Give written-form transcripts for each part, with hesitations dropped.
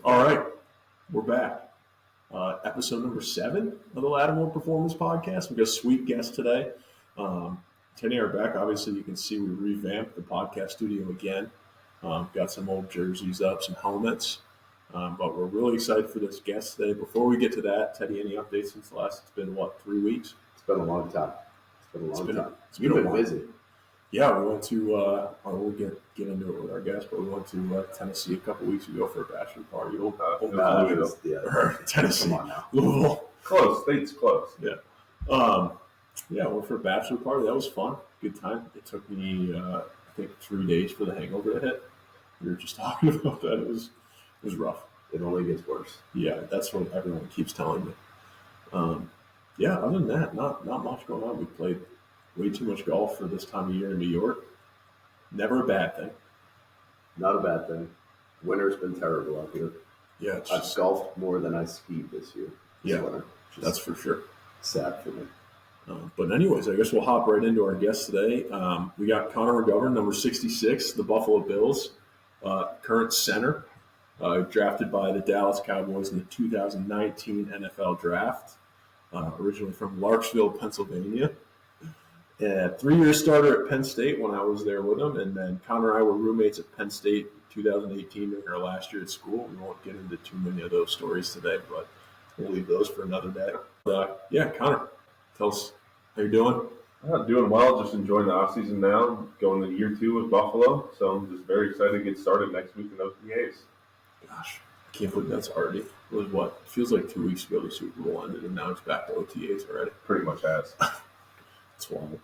All right, we're back. Episode number 7 of the Lattimore Performance Podcast. We've got a sweet guest today. Teddy and Rebecca, obviously you can see we revamped the podcast studio again. Got some old jerseys up, some helmets. But we're really excited for this guest today. Before we get to that, Teddy, any updates since the last, it's been, 3 weeks? It's been a long time. You've been busy. Yeah, we went to, I won't get into it with our guests, but we went to Tennessee a couple weeks ago for a bachelor party. Tennessee. Come on now. Louisville. Close. State's close. Yeah. Yeah, went for a bachelor party. That was fun. Good time. It took me, I think, 3 days for the hangover to hit. We were just talking about that. It was rough. It only gets worse. Yeah, that's what everyone keeps telling me. Yeah, other than that, not much going on. We played way too much golf for this time of year in New York. Never a bad thing. Not a bad thing. Winter's been terrible out here. Yeah, I've golfed more than I skied this year. Yeah, that's for sure. Sad for me. But anyways, I guess we'll hop right into our guest today. We got Connor McGovern, number 66, the Buffalo Bills, current center, drafted by the Dallas Cowboys in the 2019 NFL Draft, originally from Larksville, Pennsylvania. 3-year starter at Penn State when I was there with him, and then Connor and I were roommates at Penn State in 2018 during our last year at school. We won't get into too many of those stories today, but we'll leave those for another day. Yeah, Connor, tell us how you're doing. Doing well. Just enjoying the offseason now. Going to year 2 with Buffalo. So I'm just very excited to get started next week in OTAs. Gosh, I can't believe that's already. It was what? It feels like 2 weeks ago the Super Bowl ended, and now it's back to OTAs already. Pretty much has. It's wild.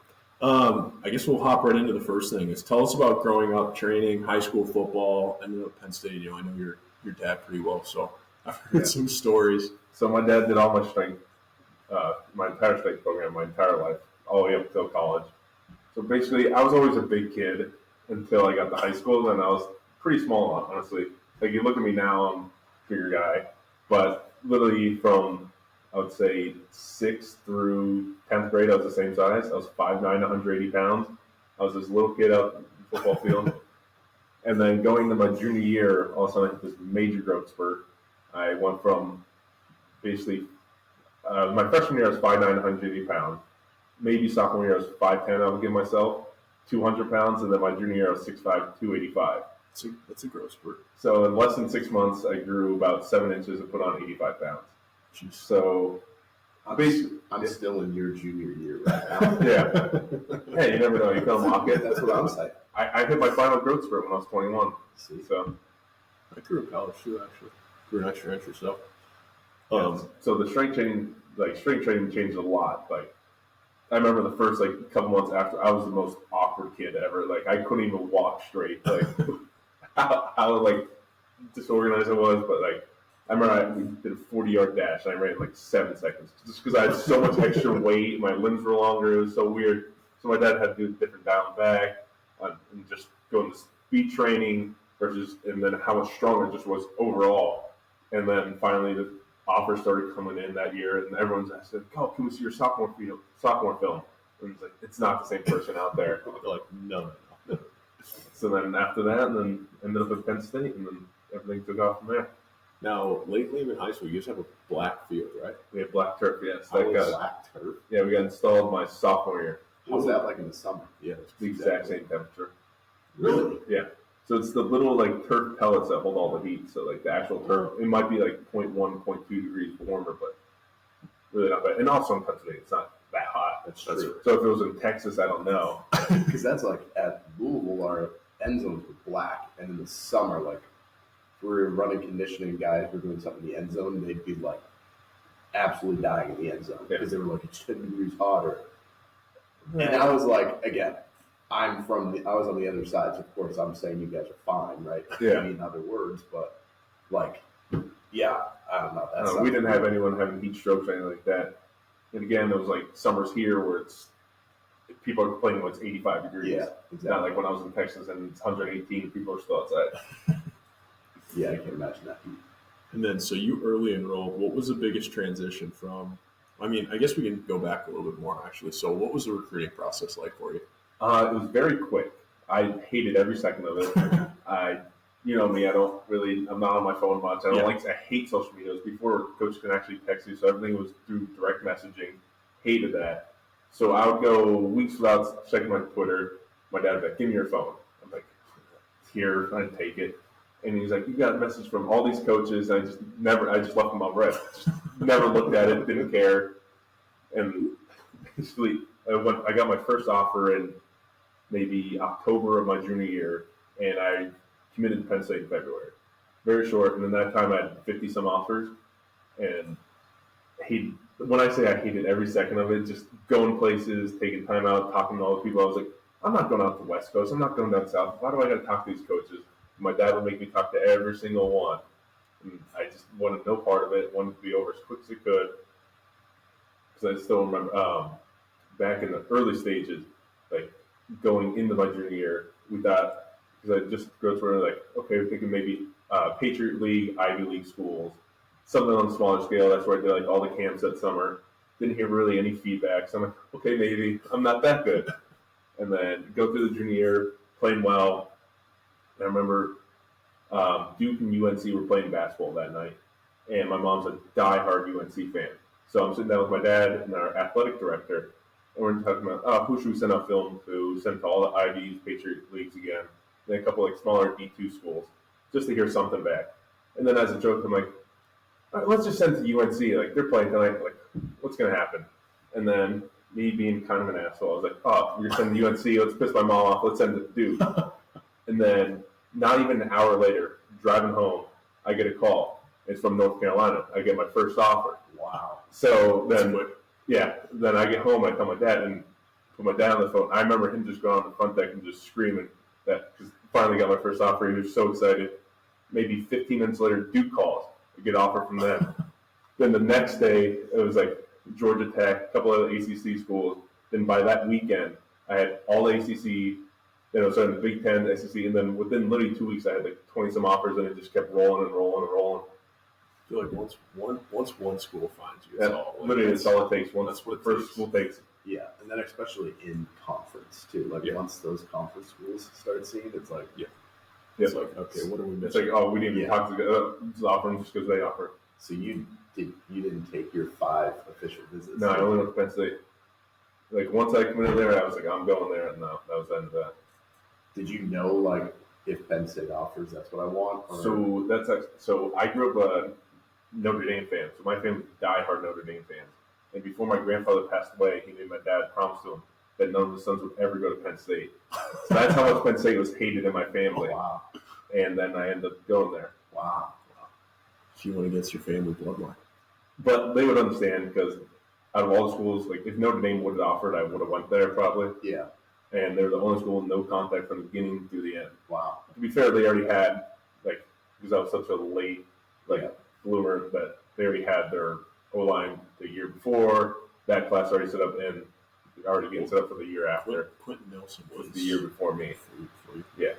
I guess we'll hop right into the first thing. Is tell us about growing up, training, high school football, ended up at Penn State. I know your dad pretty well, so I've heard some stories. So my dad did all my strength, my entire strength program, my entire life, all the way up until college. So basically, I was always a big kid until I got to high school, and I was pretty small, honestly. Like, you look at me now, I'm a bigger guy, but literally from, I would say, 6th through 10th grade, I was the same size. I was 5'9", 180 pounds. I was this little kid out in the football field. And then going to my junior year, all of a sudden I hit this major growth spurt. I went from basically, my freshman year I was 5'9", 180 pounds. Maybe sophomore year I was 5'10", I would give myself, 200 pounds. And then my junior year I was 6'5", 285. That's a growth spurt. So in less than 6 months, I grew about 7 inches and put on 85 pounds. Jeez. So I'm still in your junior year right now. Yeah. Hey, you never know. You can unlock it. That's what I'm saying. I hit my final growth spurt when I was 21. See? So I grew a college too, actually. Grew an extra inch or so. So the strength training changed a lot. Like, I remember the first couple months after, I was the most awkward kid ever. Like, I couldn't even walk straight. Like how disorganized I was. But I remember we did a 40-yard dash and I ran in 7 seconds just because I had so much extra weight. My limbs were longer. It was so weird. So my dad had to do a different down back and just go into speed training and then how much stronger it just was overall. And then finally the offers started coming in that year, and everyone's asking, "Oh, can we see your sophomore film?" And it's it's not the same person out there. They're like, no. So then after that, and then ended up at Penn State, and then everything took off from there. Now, lately in high school, you used to have a black field, right? We had black turf, yes. Black turf? Yeah, we got installed my sophomore year. What was that like in the summer? Yeah, It's the exact same temperature. Really? Yeah. So it's the little turf pellets that hold all the heat. So the actual turf, it might be 0.1, 0.2 degrees warmer, but really not bad. And also in Pennsylvania, it's not that hot. That's true. So if it was in Texas, I don't know. Because that's at Louisville, our end zones were black, and in the summer, if we were running conditioning, guys were doing something in the end zone, they'd be absolutely dying in the end zone because they were it's 10 degrees hotter. And I was again, I was on the other side, so of course I'm saying you guys are fine, right? Yeah. In other words, but yeah, I don't know. We didn't have anyone having heat strokes or anything like that. And again, there was summers here where people are complaining when it's 85 degrees. Yeah, exactly. It's not like when I was in Texas and it's 118 and people are still outside. Yeah, I can imagine that. And then, so you early enrolled. What was the biggest transition from? I guess we can go back a little bit more, actually. So what was the recruiting process like for you? It was very quick. I hated every second of it. you know me, I'm not on my phone much. I hate social media. Before coach can actually text you, so everything was through direct messaging. Hated that. So I would go weeks without checking my Twitter. My dad would be like, give me your phone. I'm like, here, I'd take it. And he's like, you got a message from all these coaches. And I just left them on red. Just never looked at it, didn't care. And basically, I got my first offer in maybe October of my junior year, and I committed to Penn State in February. Very short, and in that time I had 50 some offers, and when I say I hated every second of it, just going places, taking time out, talking to all the people. I was like, I'm not going out to the West Coast. I'm not going down south. Why do I got to talk to these coaches? My dad would make me talk to every single one, and I just wanted no part of it. Wanted to be over as quick as it could, because I still remember back in the early stages, like going into my junior year, we thought, because I just go through like, okay, we're thinking maybe Patriot League, Ivy League schools, something on a smaller scale. That's where I did like all the camps that summer. Didn't hear really any feedback. So I'm like, okay, maybe I'm not that good. And then go through the junior year, playing well. And I remember Duke and UNC were playing basketball that night, and my mom's a diehard UNC fan. So I'm sitting down with my dad and our athletic director, and we're talking about, who should we send out film to, send to all the Ivies, Patriot Leagues again, and a couple like smaller D2 schools, just to hear something back. And then as a joke, I'm like, all right, let's just send to UNC. Like, they're playing tonight. Like, what's going to happen? And then me being kind of an asshole, I was like, oh, you're sending UNC. Let's piss my mom off. Let's send it to Duke. And then not even an hour later, driving home, I get a call. It's from North Carolina. I get my first offer. Wow. So then, then I get home. I tell my dad and put my dad on the phone. I remember him just going on the front deck and just screaming that, because finally got my first offer. He was so excited. Maybe 15 minutes later, Duke calls. I get an offer from them. Then the next day, it was like Georgia Tech, a couple of ACC schools. Then by that weekend, I had all the ACC, so in the Big Ten, the SEC, and then within literally 2 weeks, I had like 20 some offers, and it just kept rolling and rolling and rolling. I feel like once one school finds you, that's all it takes. That's what the first school takes. Yeah, and then especially in conference too. Like once those conference schools start seeing, it's like it's like, okay, what are we missing? It's like, oh, we didn't even talk to offer them just because they offer. So you didn't take your 5 official visits? No, I only went to Penn State. Like once I committed there, I was like, I'm going there, and no, that was the end of that. Did you know, like, if Penn State offers, that's what I want? Or? So I grew up a Notre Dame fan. So my family's diehard Notre Dame fans. And before my grandfather passed away, he made my dad promise to him that none of his sons would ever go to Penn State. So that's how much Penn State was hated in my family. Oh, wow. And then I ended up going there. Wow. If you went against your family bloodline. But they would understand, because out of all the schools, like if Notre Dame would have offered, I would have went there probably. Yeah. And they were the only school with no contact from the beginning through the end. Wow. To be fair, they already had, like, because I was such a late, bloomer, that they already had their O-line the year before. That class already set up and already getting set up for the year after. Quentin Nelson was the year before me. Yeah.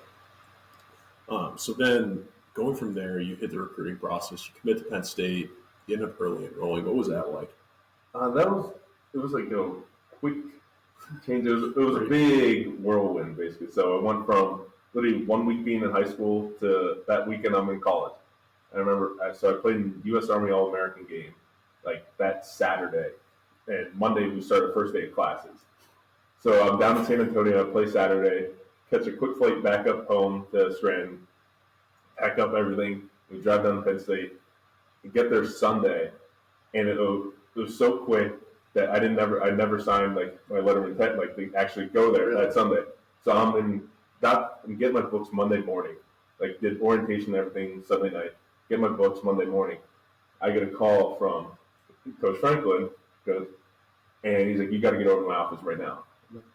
So then going from there, you hit the recruiting process. You commit to Penn State. You end up early enrolling. What was that like? It was like a quick change. It was a big whirlwind, basically. So I went from literally 1 week being in high school to that weekend I'm in college. And I remember, I played in the U.S. Army All-American game, like that Saturday. And Monday we started first day of classes. So I'm down in San Antonio, I play Saturday, catch a quick flight back up home to Scranton, pack up everything. We drive down to Penn State, and get there Sunday, and it was so quick that I never signed like my letter of intent, like to actually go there that Sunday. So I'm getting my books Monday morning, like did orientation and everything Sunday night. Get my books Monday morning. I get a call from Coach Franklin, and he's like, "You got to get over to my office right now." I'm like,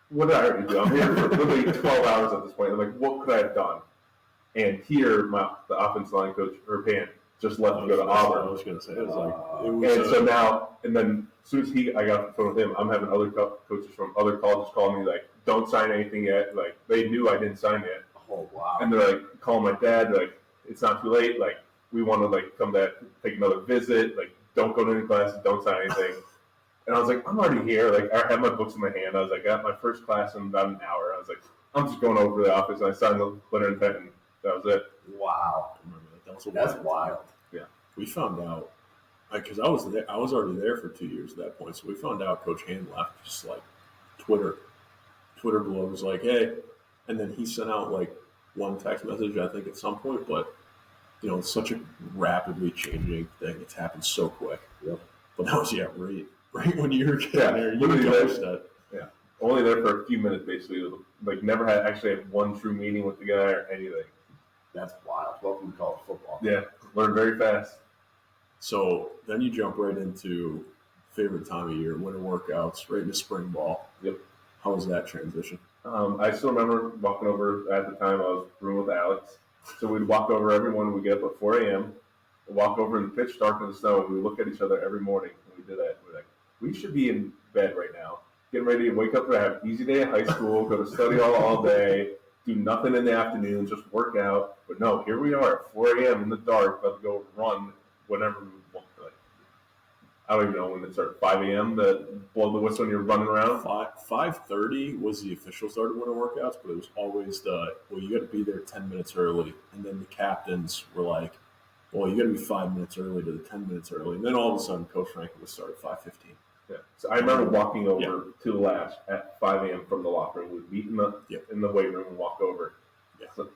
what did I already do? I'm here for literally 12 hours at this point. I'm like, what could I have done? And here, the offensive line coach, Herb Hand, just left to go to Auburn. I was going to say, and then as soon as I got off the phone with him, I'm having other coaches from other colleges call me like, "Don't sign anything yet." Like they knew I didn't sign yet. Oh wow! And they're like calling my dad, like, "It's not too late. Like we want to like come back, take another visit. Like don't go to any classes, don't sign anything." And I was like, "I'm already here. Like I had my books in my hand. I was like, I got my first class in about an hour. I was like, I'm just going over to the office, and I signed the letter of intent, and that was it." Wow. I remember that. That was a That's wild. wild. We found out because I was there. I was already there for 2 years at that point. So we found out Coach Hand left. Just like Twitter below was like, "Hey," and then he sent out like one text message, I think, at some point. But it's such a rapidly changing thing. It's happened so quick. Yep. But that was right when you were getting there. You literally noticed that. Yeah, only there for a few minutes, basically. Like never had one true meeting with the guy or anything. That's wild. Welcome to college football. Yeah, learned very fast. So then you jump right into favorite time of year, winter workouts, right into spring ball. Yep. How was that transition? I still remember walking over at the time I was rooming with Alex. So we'd walk over every morning. We'd get up at 4 a.m. We'd walk over in the pitch dark in the snow. And we would look at each other every morning. And we did that. We're like, we should be in bed right now, getting ready to wake up to have an easy day at high school, go to study all day, do nothing in the afternoon, just work out. But no, here we are at 4 a.m. in the dark, about to go run whenever we want. Like, I don't even know when it started. 5 a.m. to blow the whistle when you're running around. 5:30 was the official start of winter workouts, but it was always you got to be there 10 minutes early, and then the captains were like, well, you got to be 5 minutes early to the 10 minutes early, and then all of a sudden Coach Franklin would start at 5:15. Yeah. So I remember walking over to the latch at 5 a.m. from the locker room. We'd meet in the weight room and walk over. Yeah. So,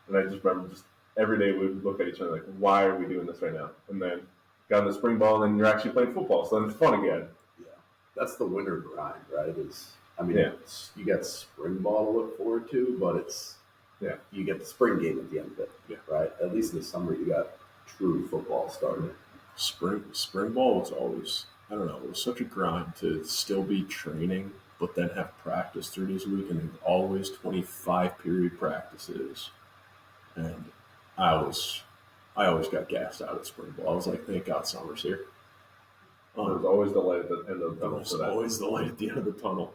and I just remember every day we'd look at each other like, why are we doing this right now? And then got in the spring ball, and then you're actually playing football, so then it's fun again. Yeah. That's the winter grind, right? You got spring ball to look forward to, but you get the spring game at the end of it, right? At least in the summer, you got true football starting. Spring ball was always, I don't know, it was such a grind to still be training, but then have practice 3 days a week, and then always 25-period practices. And I always got gassed out at spring ball. I was like, thank God summer's here. There's always the light at the end of the tunnel. There's always the light at the end of the tunnel.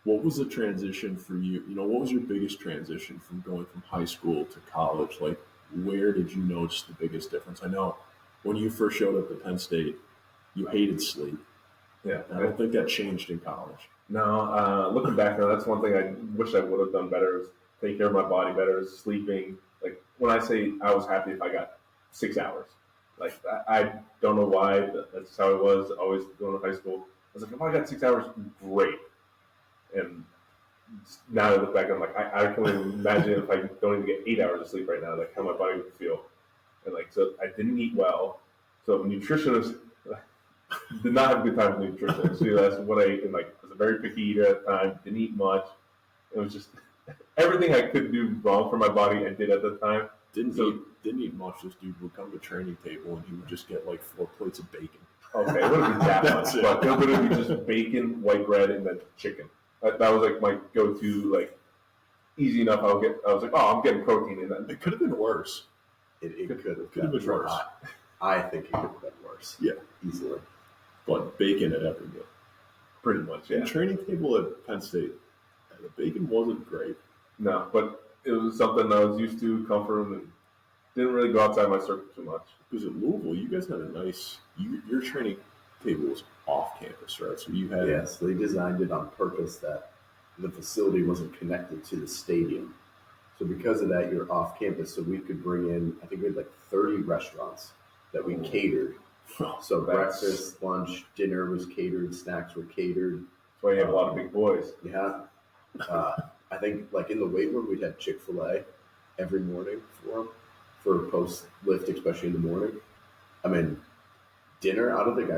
What was the transition for you? What was your biggest transition from going from high school to college? Like, where did you notice the biggest difference? I know when you first showed up at Penn State, you hated sleep. Yeah. I don't think that changed in college. No, looking back now, that's one thing I wish I would have done better is take care of my body better, sleeping. Like, when I say I was happy if I got 6 hours. Like, I don't know why, but that's how it was always going to high school. I was like, if I got 6 hours, great. And now I look back, I'm like, I can only imagine if I don't even get 8 hours of sleep right now, like how my body would feel. And like, so I didn't eat well. So nutritionists did not have a good time with nutrition. So that's what I ate. And like, I was a very picky eater at the time, didn't eat much. It was just everything I could do wrong for my body, I did at the time. Didn't eat much. This dude would come to training table and he would just get like 4 plates of bacon. Okay, it wouldn't be that much, but it would be just bacon, white bread, and then chicken. That was like my go-to, like easy enough. I was like, oh, I'm getting protein in that. It could have been worse. It could have been worse. I think it could have been worse. Yeah, easily. But bacon at every meal, pretty much. Yeah. And training table at Penn State, the bacon wasn't great. No, but it was something I was used to, comfort, and didn't really go outside my circle too much. Because at Louisville, you guys had a nice. Your training table was off campus, right? So you had. Yes, they designed it on purpose that the facility wasn't connected to the stadium. So because of that, you're off campus. So we could bring in, I think we had like 30 restaurants that we catered. So breakfast, lunch, dinner was catered, snacks were catered. That's why you have a lot of big boys. Yeah. I think like in the weight room, we'd have Chick-fil-A every morning for them, for post lift, especially in the morning. I mean, dinner, I don't think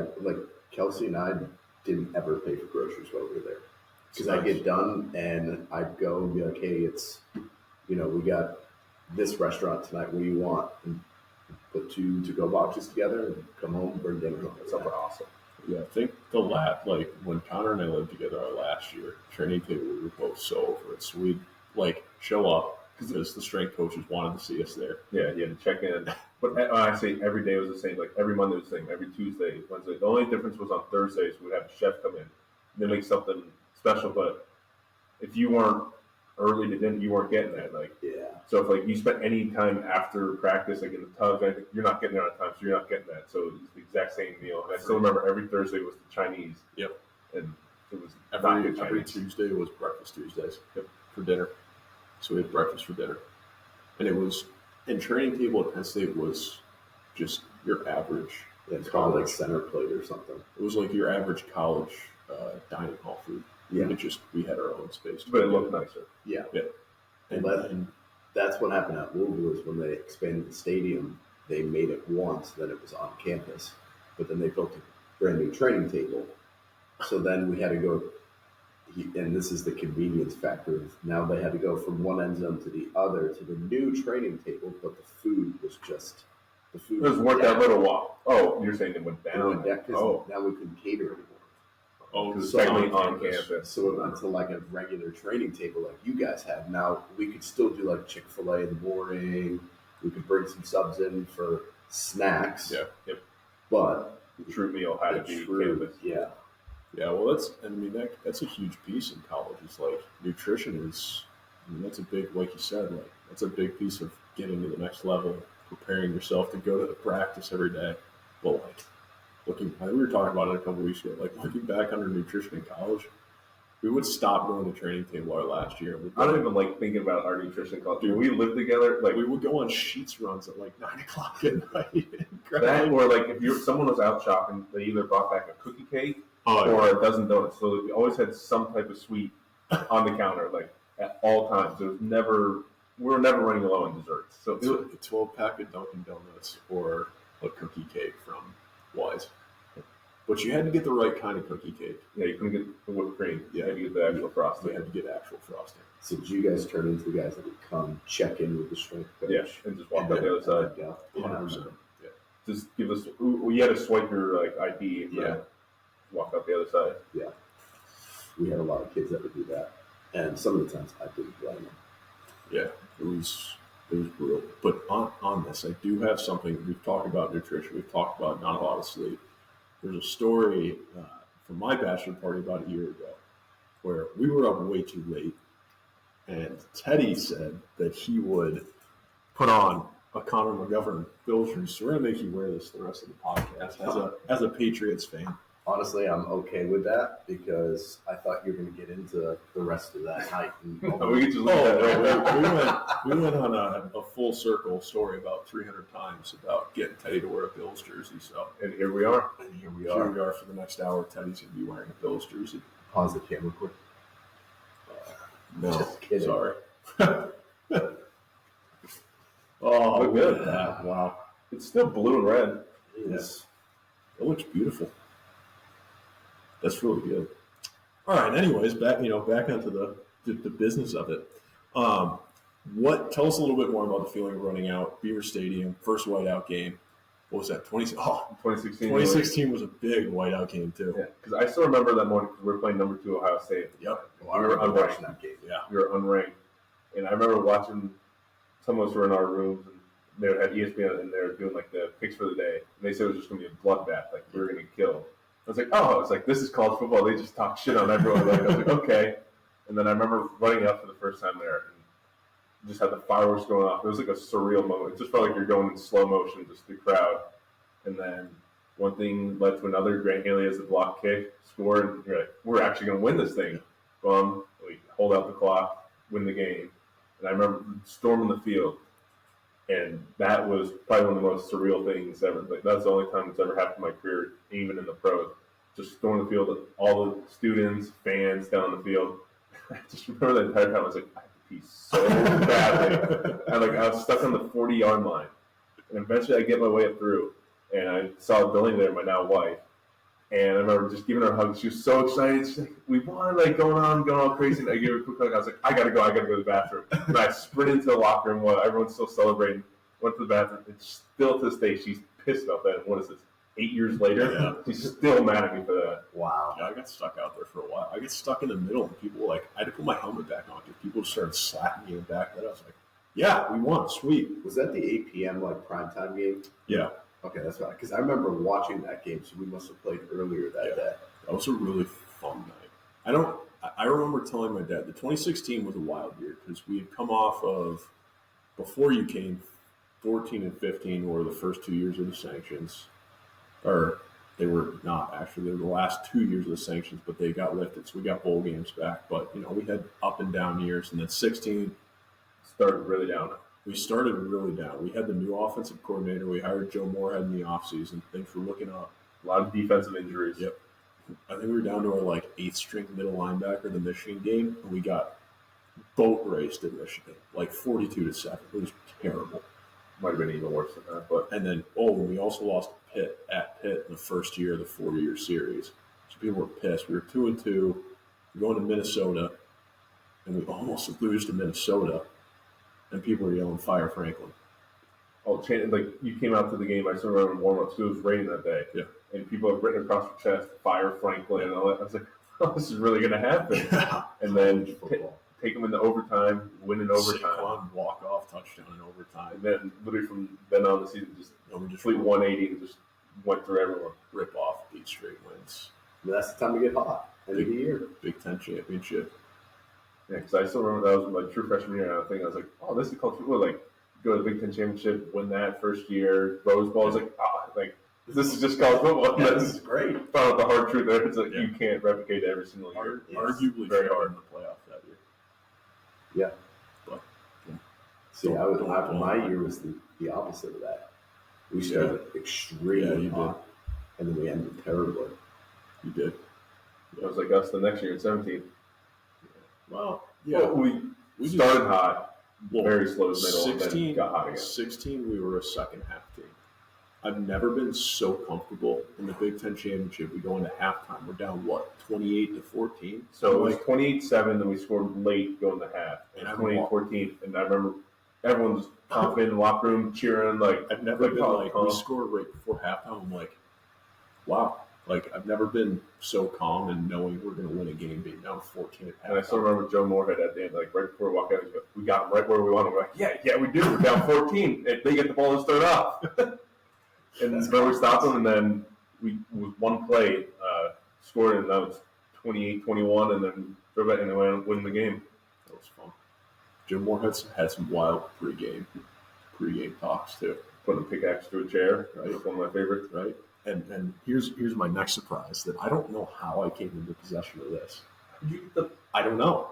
Kelsey and I didn't ever pay for groceries while we were there. Because I'd get done and I'd go and be like, hey, we got this restaurant tonight. What do you want? And put 2 to-go boxes together and come home and bring dinner home. That's awesome. Yeah, I think when Connor and I lived together our last year, training table, we were both so over it. So we'd show up because the strength coaches wanted to see us there. Yeah, you had to check in. But when I say every day was the same, like every Monday was the same, every Tuesday, Wednesday. The only difference was on Thursdays we'd have a chef come in. They make something special, but if you weren't early to dinner, you weren't getting that. So if you spent any time after practice, like in the tubs, you're not getting there on time, so you're not getting that. So it's the exact same meal. And I still remember every Thursday was the Chinese. Yep. And it was every Tuesday was breakfast Tuesdays. Yep. For dinner. So we had breakfast for dinner, and it was And training table at Penn State was just your average. It's probably like center plate or something. It was like your average college dining hall food. Yeah. We had our own space. But it looked nicer. Yeah. And That's what happened at Louisville is when they expanded the stadium, they made it once, then it was on campus. But then they built a brand new training table. So then we had to go, and this is the convenience factor. Now they had to go from one end zone to the other to the new training table, but the food was just, the food It was worth that little while. Oh, you're saying it went down? It went down because now we couldn't cater anymore. Because so technically on on campus. So it went to like a regular training table like you guys have. Now we could still do like Chick-fil-A in the morning. We could bring some subs in for snacks. Yeah. Yep. But The true meal had to be campus. Yeah. yeah, well, that's a huge piece in college. It's like nutrition that's a big, like you said, like that's a big piece of getting to the next level, preparing yourself to go to the practice every day. But like we were talking about it a couple weeks ago. Like looking back on our nutrition in college, we would stop going to training table our last year. I don't even like thinking about our nutrition culture. Dude, we lived together. Like we would go on sheets runs at like 9:00 at night. that, or like if someone was out shopping, they either brought back a cookie cake or a dozen donuts. So we always had some type of sweet on the counter, like at all times. We were never running low on desserts. So a 12-pack of Dunkin' Donuts or a cookie cake from Wise. But you had to get the right kind of cookie cake. yeah, you couldn't get the whipped cream. Yeah. You had to get the actual You frosting. had to get actual frosting. So did you guys turn into the guys that would come check in with the strength coach? Yeah, and just walk out the other side. Yeah. 100%. Yeah. Just give us. You had to swipe your ID. And Yeah. walk out the other side. Yeah. We had a lot of kids that would do that. And some of the times I didn't blame them. Yeah, it was brutal. But on this, I do have something. We've talked about nutrition. We've talked about not a lot of sleep. There's a story from my bachelor party about a year ago where we were up way too late, and Teddy said that he would put on a Connor McGovern Bills jersey. So we're gonna make you wear this the rest of the podcast as a Patriots fan. Honestly, I'm okay with that because I thought you were going to get into the rest of that night. And We could just leave that right there. we went on a full circle story about 300 times about getting Teddy to wear a Bills jersey. So, And here we are. and here we here are. we are for the next hour. Teddy's going to be wearing a Bills jersey. Pause the camera quick. No, Just kidding. sorry. Oh, Look good. look at that. Wow. It's still blue and red. Yes. It looks beautiful. That's really good. All right. Anyways, back onto the business of it. Tell us a little bit more about the feeling of running out Beaver Stadium, first whiteout game. What was that? 2016. 2016 was a big whiteout game too. Yeah, because I still remember that morning because we were playing number 2 Ohio State. Yep. Well, I remember watching that game. Yeah. We were unranked, and I remember watching. Some of us were in our rooms, and they had ESPN, and they were doing like the picks for the day. And they said it was just going to be a bloodbath, like we were going to kill. I was like, oh, it's like this is college football. They just talk shit on everyone. Like, I was like, okay. And then I remember running up for the first time there, and just had the fireworks going off. It was like a surreal moment. It just felt like you're going in slow motion, just the crowd. And then one thing led to another. Grant Haley has the block kick, scored. And you're like, we're actually going to win this thing. We hold out the clock, win the game. And I remember storming the field. And that was probably one of the most surreal things ever. Like, that's the only time it's ever happened in my career, even in the pros. Just storming the field, all the students, fans down the field. I just remember the entire time I was like, I have to pee so badly. I was stuck on the 40-yard line. And eventually I get my way up through. And I saw Billy there, my now wife. And I remember just giving her a hug. She was so excited. She's like, we won, like going on crazy. And I gave her a quick hug. I was like, I gotta go to the bathroom. And I sprinted into the locker room while everyone's still celebrating. Went to the bathroom. And still to this day, she's pissed about that. And what is this? 8 years later, Yeah. she's still mad at me for that. Wow. Yeah, I got stuck out there for a while. I got stuck in the middle, and people were like, I had to put my helmet back on because people started slapping me in the back. And I was like, yeah, we won, sweet. Was that the 8 p.m. like primetime game? Yeah. Okay, that's right. Because I remember watching that game, so we must have played earlier that day. That was a really fun night. I remember telling my dad, the 2016 was a wild year because we had come off of, before you came, 14 and 15 were the first 2 years of the sanctions. Or they were not, actually. They were the last 2 years of the sanctions, but they got lifted, so we got bowl games back. But, we had up and down years. And then 16, Started really down. We started really down. We had the new offensive coordinator. We hired Joe Moorhead in the offseason. Things were looking up. A lot of defensive injuries. Yep. I think we were down to our like 8th-string middle linebacker in the Michigan game, and we got boat raced in Michigan, like 42-7. It was terrible. Might have been even worse than that, but And then, we also lost at Pitt in the first year of the 4-year series. So people were pissed. We were 2-2. We're going to Minnesota, and we almost lose to Minnesota, and people were yelling, "Fire Franklin." like you came out to the game. I still remember warm-ups. It was raining that day. Yeah. And people have written across their chest, "Fire Franklin," and all that. I was like, "Oh, this is really going to happen." And then take them into overtime, win in overtime. Saquon walk-off touchdown in overtime. And then literally from then on the season, just complete 180 and just went through everyone. Rip off 8 straight wins. But that's the time to get hot. End of the year. Big Ten championship. Yeah, because I still remember that was my true freshman year. And I was like, "Oh, this is called football." Like, go to the Big Ten championship, win that first year, Rose Bowl. I was like, this is just college football. Yeah, this is great. Found out the hard truth there. It's like you can't replicate it every single year. Arguably very hard in the playoff that year. Yeah. But see, my year was the opposite of that. We started extremely hot, and then we ended terribly. You did. It was like us the next year in 17. Well, Well, we started hot, very slow middle, and then got hot again. 16, we were a second half team. I've never been so comfortable in the Big Ten championship. We go into halftime. We're down, 28-14? So it was 28-7, then we scored late going to half. And 28-14, and I remember everyone was confident in the locker room, cheering. I've never been we scored right before halftime. I'm like, wow. I've never been so calm and knowing we're going to win a game being down 14 at halftime. And I still remember Joe Moorhead at the end, right before we walked out, we got right where we wanted. We're like, yeah, we do. We're down 14. If they get the ball, let's start off. And then we stopped them, and then we, with one play, scored, and that was 28-21, and then threw back, and they went win the game. That was fun. Joe Moorhead had some wild pregame talks, too. Putting a pickaxe to a chair, right? That's one of my favorites. Right. And here's my next surprise, that I don't know how I came into possession of this. I don't know.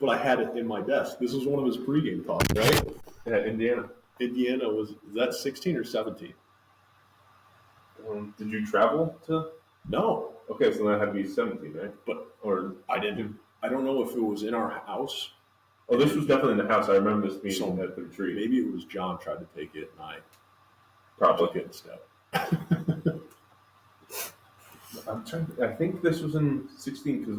But I had it in my desk. This was one of his pregame talks, right? Yeah, Indiana. Is that 16 or 17? Did you travel to? No. Okay, so that had to be 17, right? Or I didn't. I don't know if it was in our house. Oh, this was definitely in the house. I remember this being at the retreat. Maybe it was John tried to take it, and I probably took it instead. I think this was in 16 because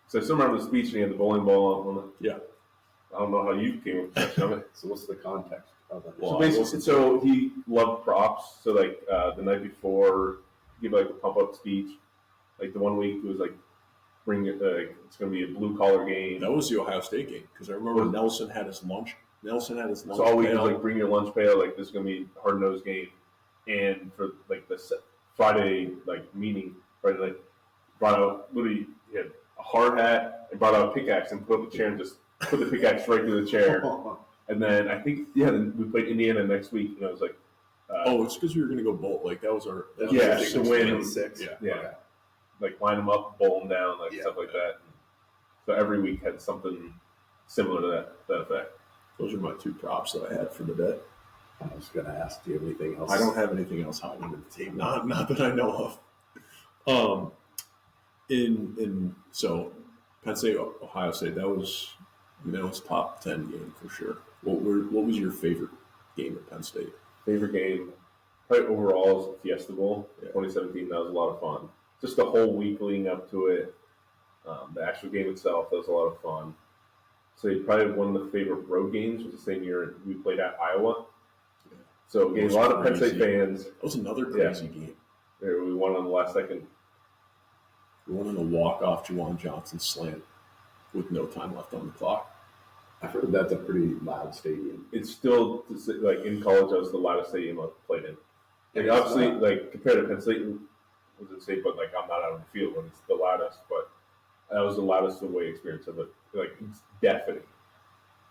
so I still remember the speech and he had the bowling ball on it. Yeah. I don't know how you came with possession of it. So what's the context of that? Well, so he loved props. So the night before, he gave a pump up speech. Like the one week it was bring it. It's going to be a blue collar game. That was the Ohio State game because I remember Nelson had his lunch. So all week was bring your lunch pail. This is going to be a hard nosed game. And for the Friday meeting, Friday night, brought out literally he had a hard hat and brought out a pickaxe and put up the chair and just put the pickaxe right through the chair. And then I think then we played Indiana next week, and I was like, it's because we were going to go bowl. That was our to win 6. Yeah. Line them up, bowl them down, stuff like that. So every week had something similar to that effect. Those are my 2 props that I had for the day. I was going to ask, do you have anything else? I don't have anything else high on the team, not that I know of. So Penn State, Ohio State, that was top 10 game for sure. What was your favorite game at Penn State? Favorite game, probably overall, is Fiesta Bowl, 2017. That was a lot of fun. Just the whole week leading up to it, the actual game itself, that was a lot of fun. So probably one of the favorite road games was the same year we played at Iowa. So again, a lot of Penn State fans. That was another crazy game. We won on the last second. We won on a walk-off Juwan Johnson slant with no time left on the clock. I've heard that's a pretty loud stadium. It's still, in college, that was the loudest stadium I've played in. And obviously, compared to Penn State, was in state, but I'm not out on the field when it's the loudest. But that was the loudest away experience of it. It's deafening.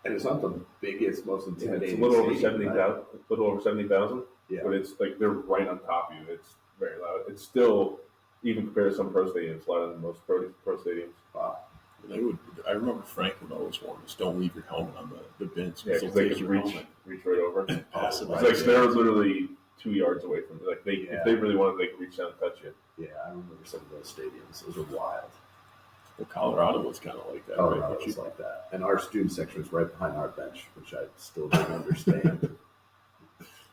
And it's not the biggest, most intimidating. It's a little over 70,000. A little over 70,000. Yeah. But it's they're right on top of you. It's very loud. It's still, even compared to some pro stadiums, louder than most pro stadiums. Wow. They would. I remember Frank would always warn us, "Don't leave your helmet on the bins Yeah, because because they'll they take could your reach helmet." right over. Pass it It's right like there. they're literally 2 yards away from you. Like if they really wanted, they could reach down and touch you. Yeah, I remember some of those stadiums. Those are wild. Well, Colorado was kind of like that, Colorado right? was like that. And our student section was right behind our bench, which I still don't understand. That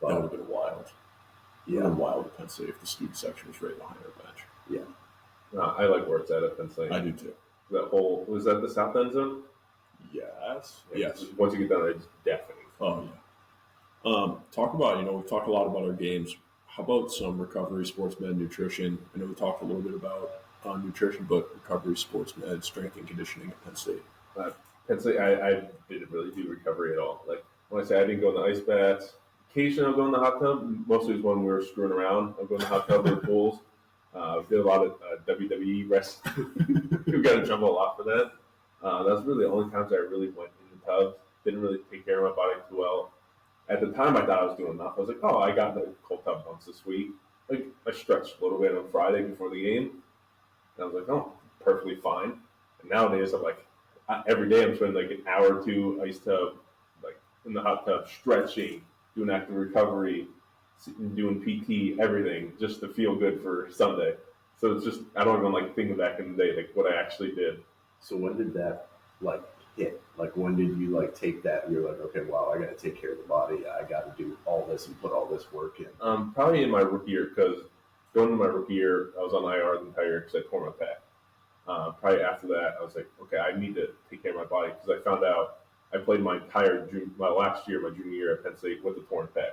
would But have been wild. It would yeah, have been wild at Penn State if the student section was right behind our bench. yeah. No, I like where it's at Penn State. I do too. That whole was that the south end zone? Yes. Yeah, Yes. Once you get down there, it's deafening. Oh yeah. Talk about, we've talked a lot about our games. How about some recovery sports med nutrition? I know we talked a little bit about nutrition, but recovery sports med, strength and conditioning at Penn State. Penn State, I didn't really do recovery at all. Like when I say I didn't go in the ice baths, occasionally I'll go in the hot tub. Mostly was when we were screwing around. I'll go in the hot tub or the pools. Did a lot of WWE wrestling. We got in trouble a lot for that. That's really the only times I really went in the tubs. Didn't really take care of my body too well. At the time, I thought I was doing enough. I was like, oh, I got in the cold tub once this week. Like I stretched a little bit on Friday before the game. And I was like, oh, perfectly fine. And nowadays, I'm like, every day I'm spending like an hour or two ice tub, like in the hot tub, stretching, doing active recovery, doing PT, everything, just to feel good for Sunday. So it's just, I don't even like thinking back in the day, like what I actually did. So when did that like hit? Like when did you like take that? You're like, okay, wow, I got to take care of the body. I got to do all this and put all this work in. Probably in my rookie year, because going into my rookie year, I was on IR the entire year because I tore my pec. Probably after that, I was like, okay, I need to take care of my body because I found out I played my last year, my junior year at Penn State with a torn pec.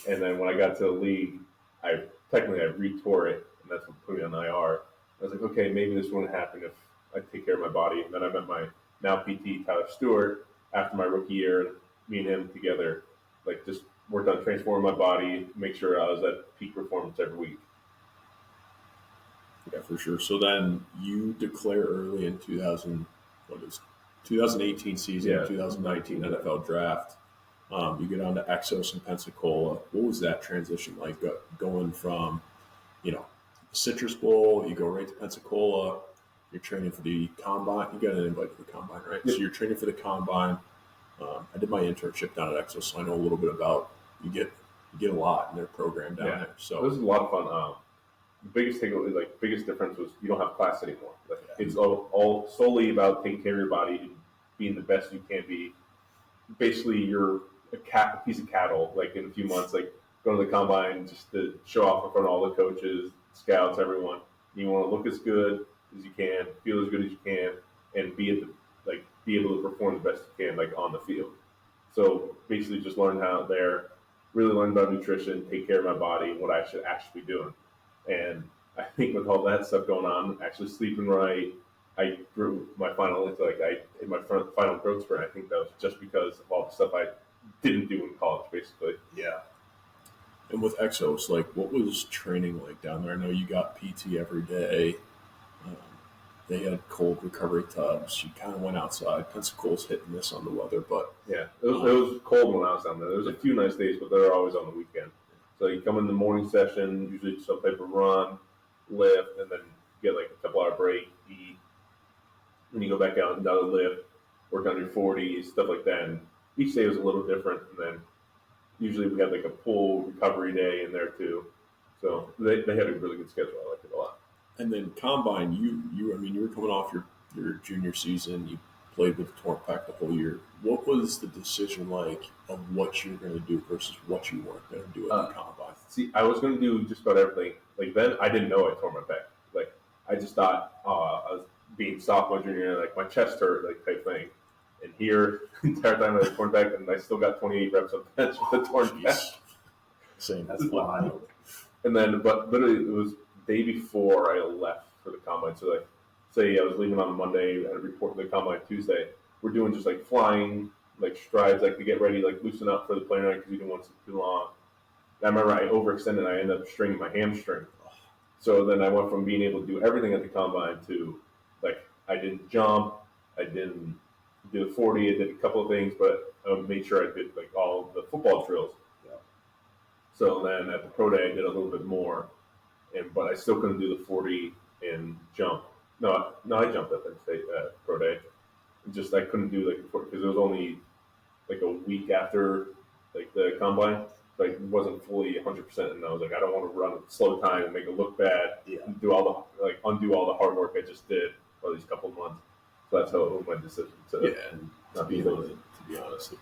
And then when I got to the league, I re-tore it, and that's what put me on IR. I was like, okay, maybe this wouldn't happen if I take care of my body. And then I met my now PT, Tyler Stewart, after my rookie year, and me and him together, like just worked on transforming my body, make sure I was at peak performance every week. Yeah, for sure. So then you declare early in 2018 season, Yeah. 2019 NFL draft. You get on to Exos in Pensacola. What was that transition like going from, Citrus Bowl, you go right to Pensacola, you're training for the combine. You got an invite to the combine, right? Yep. So you're training for the combine. I did my internship down at Exos, so I know a little bit about, you get a lot in their program down there. It So was a lot of fun. The biggest difference was you don't have class anymore. Like it's all solely about taking care of your body and being the best you can be. Basically, you're a piece of cattle. Like in a few months, like going to the combine just to show off in front of all the coaches, scouts, everyone. You want to look as good as you can, feel as good as you can, and be able to perform the best you can, like on the field. So basically, just learn really learn about nutrition, take care of my body, what I should actually be doing. And I think with all that stuff going on, actually sleeping right, I grew my final in my final growth spurt. I think that was just because of all the stuff I didn't do in college, basically. Yeah. And with Exos, like, what was training like down there? I know you got PT every day. They had cold recovery tubs. You kind of went outside. Pensacola's hit and miss on the weather, but Yeah, it was cold when I was down there. There was a few nice days, but they're always on the weekend. So you come in the morning session, usually some type of run, lift, and then get like a couple hour break, eat. Then you go back out and another lift, work on your 40s, stuff like that. And each day was a little different. And then usually we had like a pool recovery day in there too. So they had a really good schedule. I liked it a lot. and then combine. You were coming off your junior season. You played with the torn pack the whole year. What was the decision like of what you were going to do versus what you weren't going to do at the combine? See, I was going to do just about everything. Like then, I didn't know I tore my pec. Like I just thought I was being sophomore, junior year, like my chest hurt, like type thing. And here, the entire time I was torn pec, and I still got 28 reps on bench with a torn pec. Same. That's wild. And then, but literally, it was the day before I left for the combine. So like, say I was leaving on Monday, I had to report to the combine Tuesday. We're doing just like flying, like strides, like to get ready, like loosen up for the plane ride because you didn't want to sit too long. I remember I overextended. I ended up stringing my hamstring. So then I went from being able to do everything at the combine to like I didn't jump, I didn't do the 40, I did a couple of things, but I made sure I did like all the football drills. Yeah. So then at the pro day I did a little bit more, but I still couldn't do the 40 and jump. No, I jumped at Penn State pro day. Just I couldn't do like because it was only like a week after like the combine. Like it wasn't fully 100%, and I was like, I don't want to run a slow time and make it look bad. Yeah. And do all the undo all the hard work I just did for these couple of months. So that's how it was my decision to And not be lazy. to be honest,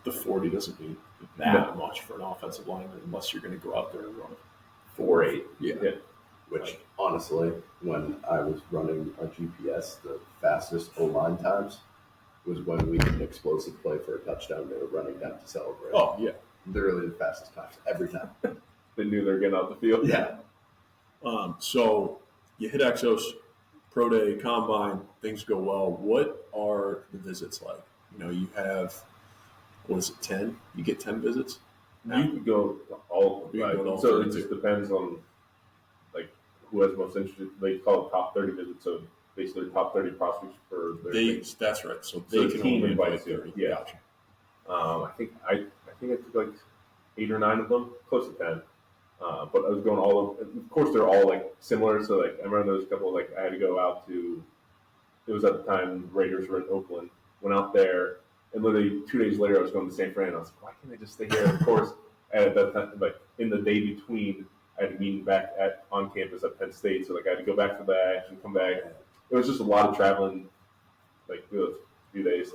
the 40 doesn't mean that much for an offensive lineman unless you're going to go out there and run 4.8. Yeah. Which honestly, when I was running our GPS, the fastest O-line times was when we did an explosive play for a touchdown. They were running down to celebrate. Oh, yeah. Literally the fastest times every time. They knew they were getting out the field. Yeah. So you hit Exos, Pro Day, Combine, things go well. What are the visits like? You have, 10? You get 10 visits? You could go to all of them. You can go to all So it 32. just depends on like who has most interest. They call it top 30 visits. So basically, top 30 prospects for their things. That's right. So So they the can team only invite invites you. 30. Yeah. Gotcha. I think I took like 8 or 9 of them, close to 10. But I was going all of course, they're all like similar. So like I remember there was a couple like I had to go out to. It was at the time Raiders were in Oakland. Went out there, and literally 2 days later I was going to San Fran. I was like, why can't I just stay here? Of course, at that time, like in the day between, I had a meeting back on campus at Penn State. So like I had to go back for that and come back. It was just a lot of traveling, like those few days.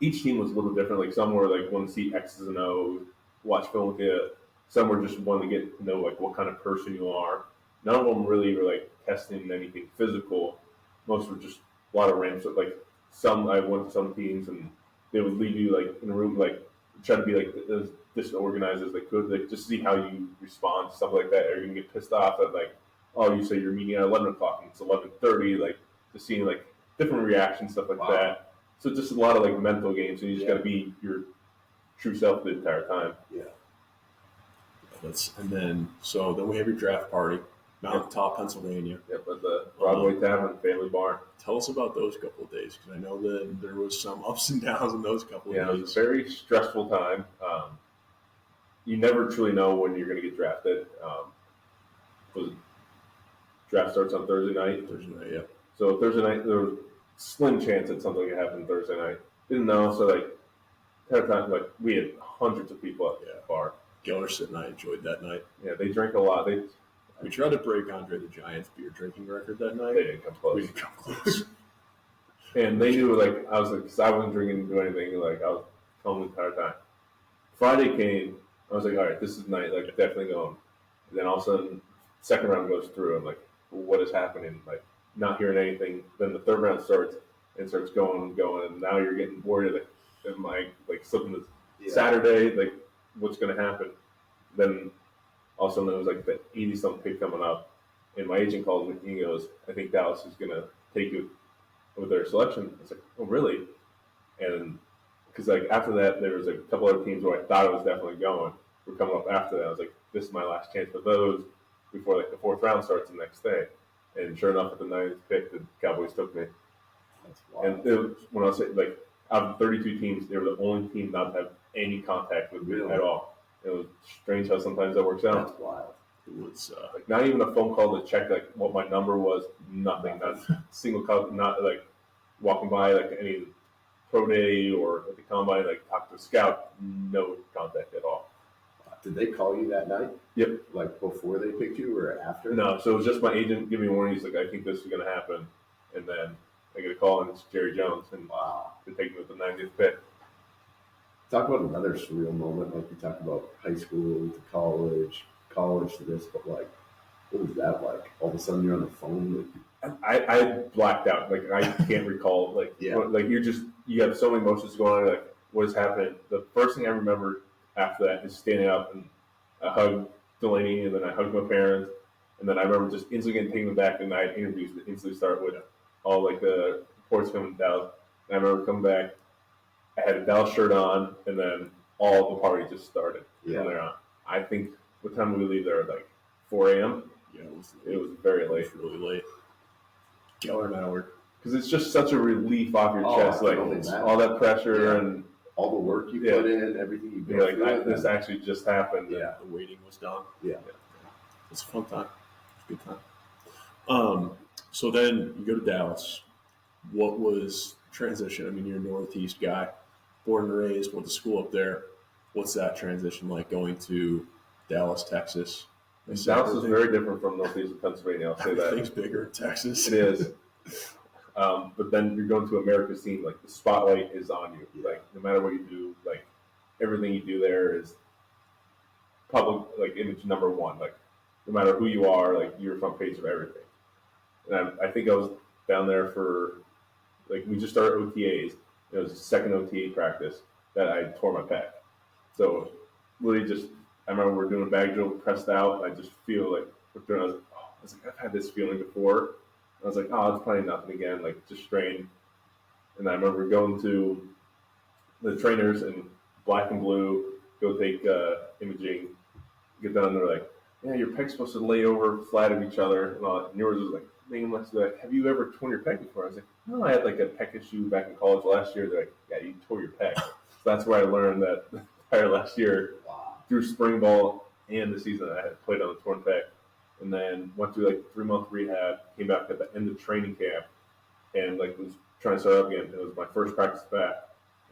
Each team was a little different. Like some were like want to see X's and O's, watch film with you. Some were just wanting to get to know like what kind of person you are. None of them really were like testing anything physical. Most were just a lot of random stuff. Like some, I went to some teams and they would leave you like in a room, like try to be like as disorganized as they could, like just see how you respond to stuff like that. Or you can get pissed off at like, oh, you say you're meeting at 11 o'clock and it's 11:30, like just seeing like different reactions, stuff like that. So just a lot of like mental games, and you just got to be your true self the entire time. Yeah. And then we have your draft party, Mountaintop, Pennsylvania. Yep, at the Broadway Tavern Family Bar. Tell us about those couple of days, because I know that there was some ups and downs in those couple of Yeah, days. it was a very stressful time. You never truly know when you're going to get drafted. Draft starts on Thursday night. Yeah. So Thursday night, there was a slim chance that something could happen Thursday night. Didn't know, so like, at the time, like we had hundreds of people at the bar. Gellerson and I enjoyed that night. Yeah, they drank a lot. We tried to break Andre the Giant's beer drinking record that night. They didn't come close. We didn't come close. And they knew, like, I was like, because I wasn't drinking, do anything. Like, I was home the entire time. Friday came. I was like, all right, this is night. Like, definitely going. And then all of a sudden, second round goes through. I'm like, what is happening? Like, not hearing anything. Then the third round starts and starts going and going. And now you're getting worried. Like, am I like slipping this Saturday? Like, what's going to happen? Then all of a sudden it was like the 80-something pick coming up, and my agent called me and he goes, I think Dallas is going to take you with their selection. I was like, oh, really? And because like after that, there was a couple other teams where I thought I was definitely going. We're coming up after that. I was like, this is my last chance for those before like the fourth round starts the next day. And sure enough, at the 9th pick, the Cowboys took me. That's wild. And it was, when I was like, out of 32 teams, they were the only team not to have any contact with me at all. It was strange how sometimes that works out. That's wild. It was Like not even a phone call to check like what my number was. Nothing. Not a single call. Not like walking by like any pro day or at the combine. Like talk to a scout. No contact at all. Did they call you that night? Yep. Like before they picked you or after? No. So it was just my agent giving me a warning. He's like, I think this is going to happen, and then I get a call and it's Jerry Jones, and they take me with the 90th pick. Talk about another surreal moment, like you talked about high school to college to this, but like, what was that like? All of a sudden you're on the phone. I blacked out. Like I can't recall. Like like you have so many emotions going on. Like what is happening? The first thing I remember after that is standing up and I hugged Delaney, and then I hugged my parents, and then I remember just instantly getting taken back, and I had interviews that instantly start with all like the reports coming down. And I remember coming back. I had a Dallas shirt on, and then all the party just started from there on. I think, what time did we leave there? Like 4 a.m.? Yeah, it was very late. It was really late. Geller and I were. Because it's just such a relief off your chest. Like, all that pressure and all the work you put in, everything you do. Like, this actually just happened. Yeah, the waiting was done. Yeah. It's a fun time. It's a good time. So then you go to Dallas. What was transition? I mean, you're a Northeast guy, born and raised, went to school up there. What's that transition like going to Dallas, Texas? Dallas is very different from Northeastern Pennsylvania. I'll say that. Everything's bigger in Texas. It is. But then you're going to America's team. Like the spotlight is on you. Like no matter what you do, like everything you do there is public. Like image number one. Like no matter who you are, like you're front page of everything. And I think I was down there for like we just started OTAs. It was the second OTA practice that I tore my pec. So really just. I remember we were doing a bag drill, pressed out. I just feel like I was like, I've had this feeling before. I was like, oh, it's probably nothing again, like just strain. And I remember going to the trainers in black and blue, go take imaging, get done. They're like, yeah, your pec's supposed to lay over flat of each other. And all that. And yours was like, like, have you ever torn your pec before? I was like, no, I had like a pec issue back in college last year. They're like, yeah, you tore your pec. So that's where I learned that the entire last year. Through spring ball and the season I had played on the torn pec, and then went through like 3-month rehab, came back at the end of training camp, and like was trying to start up again. It was my first practice back,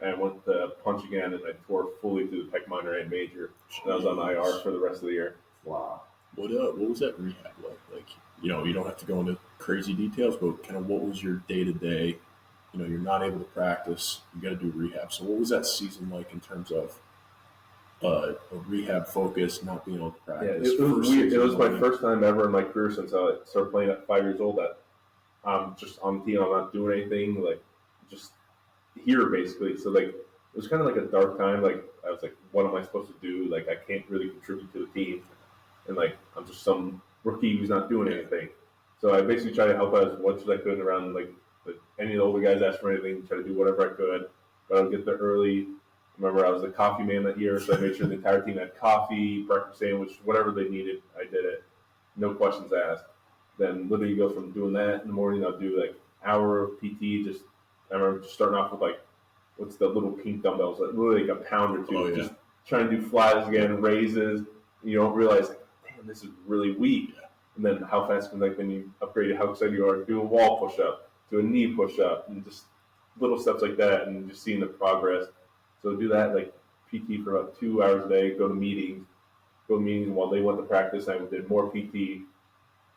and I went to punch again, and I tore fully through the pec minor and major. And I was on IR for the rest of the year. Wow. What was that rehab like? Like, you know, you don't have to go into crazy details, but kind of what was your day-to-day? You know, you're not able to practice, you got to do rehab. So what was that season like in terms of a rehab focus, not being able to practice? Yeah, it was my first time ever in my career since I started playing at 5 years old that I'm just on the team. I'm not doing anything, like just here basically. So like it was kind of like a dark time. Like I was like, what am I supposed to do? Like I can't really contribute to the team, and like I'm just some rookie who's not doing anything. So I basically tried to help out as much as I could around like any of the older guys asked for anything, try to do whatever I could. But I would get there early. Remember, I was the coffee man that year, so I made sure the entire team had coffee, breakfast sandwich, whatever they needed. I did it, no questions asked. Then literally go from doing that in the morning. I'll do like hour of PT. I remember just starting off with like, what's the little pink dumbbells? Like literally like a pound or two. Oh, yeah. Just trying to do flies again, raises. And you don't realize, like, damn, this is really weak. And then how fast can like then you upgrade it, how excited you are to do a wall push up, do a knee push up, and just little steps like that, and just seeing the progress. So do that, like PT for about 2 hours a day, go to meetings while they went to practice. I did more PT,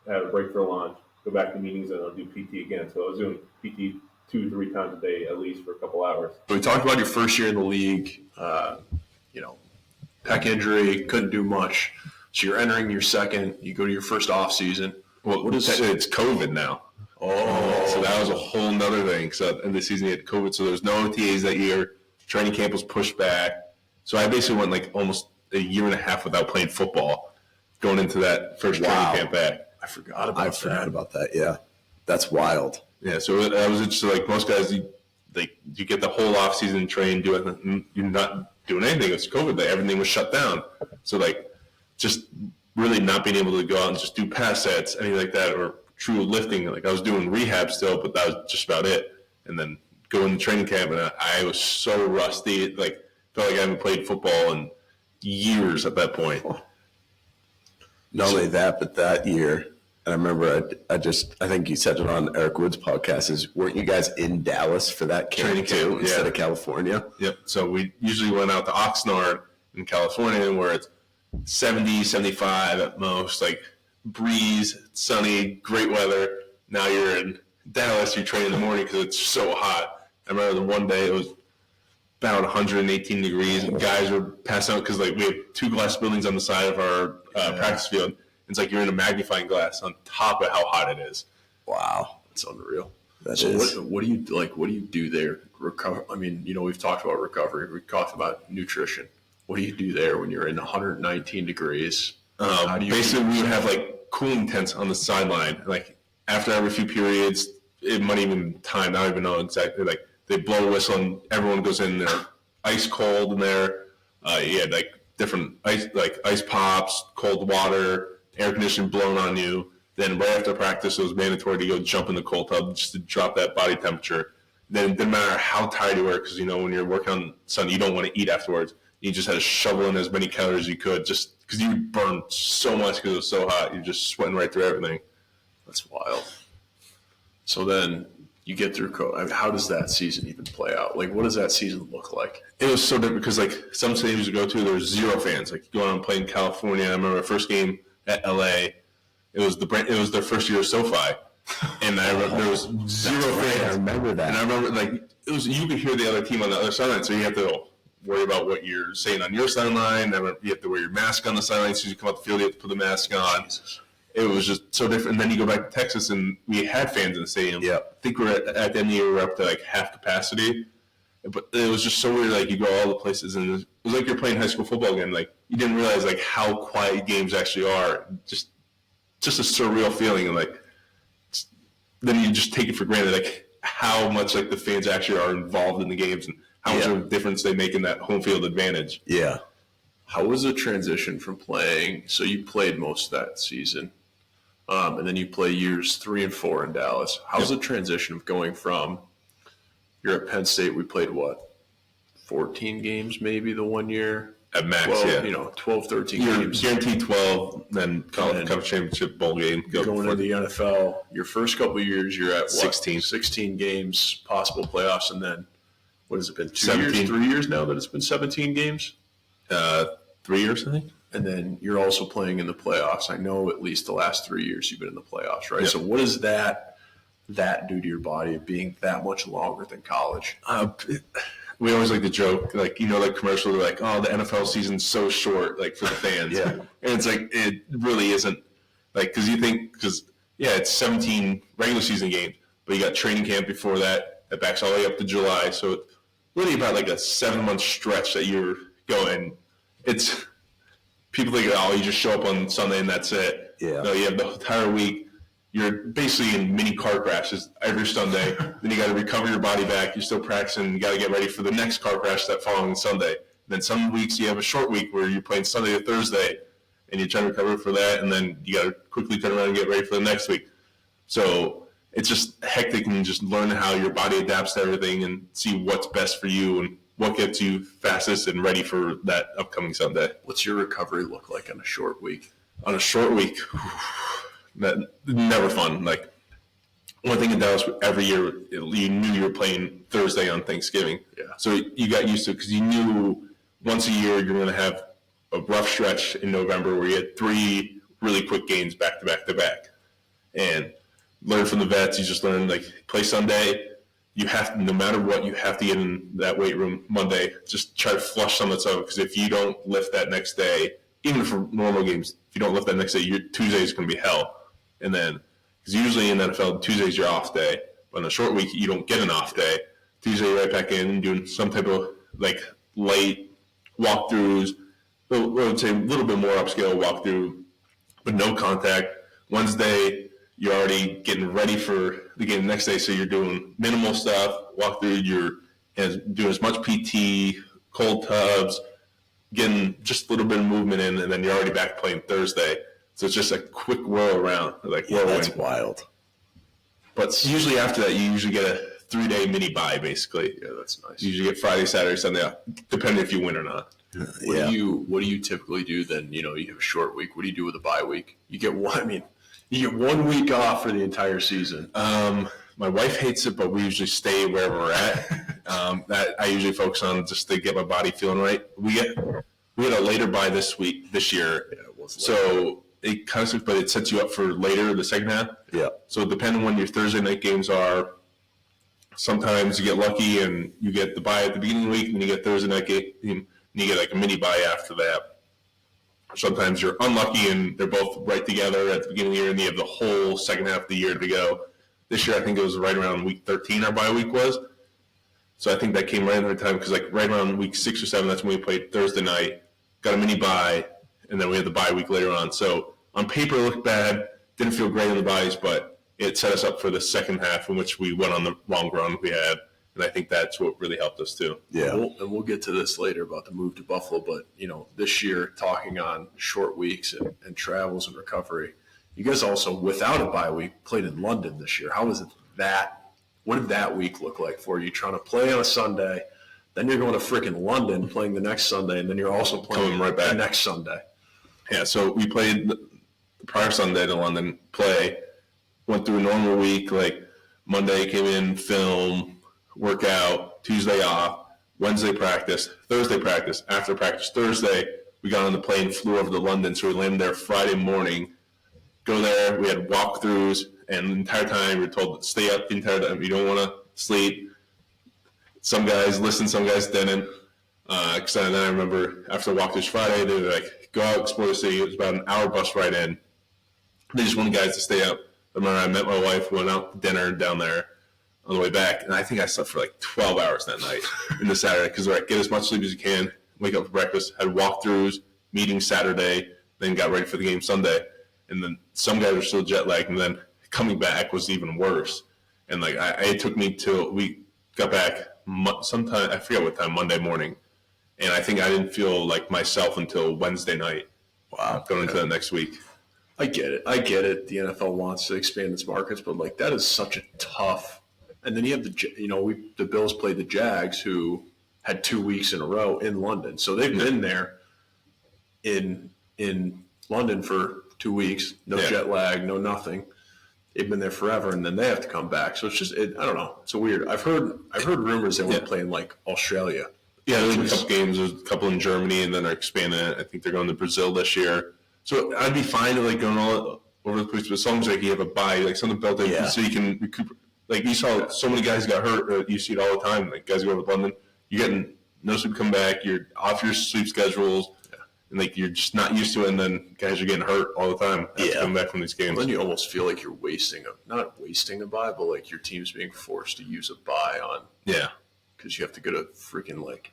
had a break for lunch, go back to meetings, and I'll do PT again. So I was doing PT 2-3 times a day at least for a couple hours. So we talked about your first year in the league, you know, pec injury, couldn't do much. So you're entering your second, you go to your first off season. Well, it's COVID now. Oh. So that was a whole nother thing. So in the season, you had COVID, so there was no OTAs that year. Training camp was pushed back. So I basically went like almost a year and a half without playing football going into that first training camp back. I forgot about that. Yeah. That's wild. Yeah. So I was just like most guys, you get the whole off season train, do it, and you're not doing anything. It's COVID. Like, everything was shut down. So like just really not being able to go out and just do pass sets, anything like that, or true lifting. Like I was doing rehab still, but that was just about it. And then going to training camp, and I was so rusty. Like felt like I haven't played football in years at that point. Not only that, but that year, and I remember I think you said it on Eric Wood's podcast, weren't you guys in Dallas for that camp too, instead of California? Yep. So we usually went out to Oxnard in California where it's 70, 75 at most, like breeze, sunny, great weather. Now you're in Dallas, you train in the morning because it's so hot. I remember the one day it was about 118 degrees, and guys were passing out because like we have 2 glass buildings on the side of our practice field. It's like you're in a magnifying glass on top of how hot it is. Wow, That's unreal. that So is. what do you like? What do you do there? Recover. I mean, you know, we've talked about recovery. We've talked about nutrition. What do you do there when you're in 119 degrees? How do you Basically, we would have like cooling tents on the sideline. Like after every few periods, it might even time. I don't even know exactly. Like they blow a whistle and everyone goes in there, ice cold in there. You had like different ice pops, cold water, air conditioning blown on you. Then right after practice, it was mandatory to go jump in the cold tub just to drop that body temperature. Then it didn't matter how tired you were, because you know when you're working on sun, you don't want to eat afterwards. You just had to shovel in as many calories as you could, just because you burned so much because it was so hot. You're just sweating right through everything. That's wild. So then you get through how does that season even play out? Like, what does that season look like? It was so different because, like, some stadiums you go to, there's zero fans. Like, going on and playing in California. I remember my first game at LA. It was their first year of SoFi, and I remember there was zero fans. I remember that. And I remember, like, it was, you could hear the other team on the other sideline, so you have to worry about what you're saying on your sideline. You have to wear your mask on the sideline. As soon as you come out the field, you have to put the mask on. Jesus. It was just so different. And then you go back to Texas, and we had fans in the stadium. Yeah. I think at the end of the year, we're up to like half capacity. But it was just so weird. Like, you go all the places, and it was like you're playing high school football again. Like, you didn't realize like how quiet games actually are. Just a surreal feeling, and like then you just take it for granted, like how much like the fans actually are involved in the games and how much of a difference they make in that home field advantage. Yeah. How was the transition from playing? So you played most of that season, and then you play years 3 and 4 in Dallas. How's the transition of going from you're at Penn State? We played 14 games maybe the one year. At max, 12, 12, 13 games. Guaranteed 12, then conference championship bowl game. Going into the NFL, your first couple of years, you're at 16. 16 games, possible playoffs, and then, what has it been, 17. 3 years now that it's been 17 games? 3 years, I think. And then you're also playing in the playoffs. I know at least the last 3 years you've been in the playoffs, right? Yep. So what does that do to your body of being that much longer than college? We always like to joke, like, like commercials are like, oh, the NFL season's so short, like, for the fans. Yeah. And it's like, it really isn't. Like, because it's 17 regular season games, but you got training camp before that. That backs all the way up to July. So it's really about like a 7-month stretch that you're going. It's, people think, oh, you just show up on Sunday and that's it. Yeah. No, you have the entire week. You're basically in mini car crashes every Sunday. Then you got to recover your body back. You're still practicing. You got to get ready for the next car crash that following Sunday. Then some weeks you have a short week where you're playing Sunday to Thursday, and you're trying to recover for that. And then you got to quickly turn around and get ready for the next week. So it's just hectic, and just learn how your body adapts to everything and see what's best for you and what gets you fastest and ready for that upcoming Sunday. What's your recovery look like on a short week? On a short week, that never fun. Like, one thing in Dallas, every year you knew you were playing Thursday on Thanksgiving. Yeah. So you got used to it because you knew once a year you're going to have a rough stretch in November where you had 3 really quick games back to back to back. And learn from the vets. You just learn, like, play Sunday. You have to, no matter what, you have to get in that weight room Monday. Just try to flush some of the stuff, because if you don't lift that next day, even for normal games, if you don't lift that next day, your Tuesday is going to be hell. And then, because usually in the NFL, Tuesday's your off day. But on a short week, you don't get an off day. Tuesday, right back in, doing some type of, like, light walkthroughs. I would say a little bit more upscale walkthrough, but no contact. Wednesday, you're already getting ready for the game the next day, so you're doing minimal stuff, walkthrough, you're doing as much PT, cold tubs, getting just a little bit of movement in, and then you're already back playing Thursday. So it's just a quick whirl around. Like, Yeah, that's wild. But usually after that, you usually get a 3-day mini bye, basically. Yeah, that's nice. You usually get Friday, Saturday, Sunday off, depending if you win or not. What do you typically do then? You have a short week. What do you do with a bye week? You get 1 week off for the entire season. My wife hates it, but we usually stay wherever we're at. That I usually focus on just to get my body feeling right. We had a later bye this year. Yeah, it was So it kind of sucks, but it sets you up for later, the second half. Yeah. So depending on when your Thursday night games are, sometimes you get lucky and you get the bye at the beginning of the week, and then you get Thursday night game, and you get like a mini bye after that. Sometimes you're unlucky and they're both right together at the beginning of the year, and you have the whole second half of the year to go. This year, I think it was right around week 13 our bye week was. So I think that came right in the time, because like right around week 6 or 7, that's when we played Thursday night, got a mini bye, and then we had the bye week later on. So on paper, it looked bad. Didn't feel great in the byes, but it set us up for the second half, in which we went on the long run we had. And I think that's what really helped us too. Yeah. And we'll get to this later about the move to Buffalo. But, this year, talking on short weeks and travels and recovery, you guys also, without a bye week, played in London this year. How was it that? What did that week look like for you? Trying to play on a Sunday, then you're going to freaking London playing the next Sunday, and then you're also playing right back the next Sunday. Yeah, so we played the prior Sunday to London, went through a normal week, like Monday came in, film, workout, Tuesday off, Wednesday practice, Thursday practice. After practice Thursday, we got on the plane, flew over to London, so we landed there Friday morning. Go there, we had walkthroughs, and the entire time we were told to stay up the entire time. You don't want to sleep. Some guys listened, some guys didn't. Because then I remember after walkthroughs Friday, they were like, go out, explore the city. It was about an hour bus ride in. They just wanted guys to stay up. I remember I met my wife, went out to dinner down there on the way back, and I think I slept for like 12 hours that night in the Saturday because they're like, get as much sleep as you can, wake up for breakfast, had walkthroughs, meetings Saturday, then got ready for the game Sunday. And then some guys were still jet lagged, and then coming back was even worse. And like it took me till we got back sometime, I forget what time, Monday morning. And I think I didn't feel like myself until Wednesday night. Wow. Going into the next week. I get it. The NFL wants to expand its markets, but like that is such a tough. And then you have the Bills played the Jags, who had 2 weeks in a row in London, so they've been there in London for 2 weeks, no jet lag, no nothing. They've been there forever, and then they have to come back. So it's just, I don't know. It's a weird. I've heard rumors they want to play in like Australia. Yeah, there's a couple games. There's a couple in Germany, and then they're expanding it. I think they're going to Brazil this year. So I'd be fine to like going all over the place, but as long as like you have a bye, like something built in, so you can recuperate. Like you saw, so many guys got hurt. You see it all the time. Like guys go over to London, you're getting no sleep, come back. You're off your sleep schedules, and like you're just not used to it. And then guys are getting hurt all the time. To come back from these games. Well, then you almost feel like you're not wasting a bye, but like your team's being forced to use a bye on. Yeah, because you have to go to freaking like.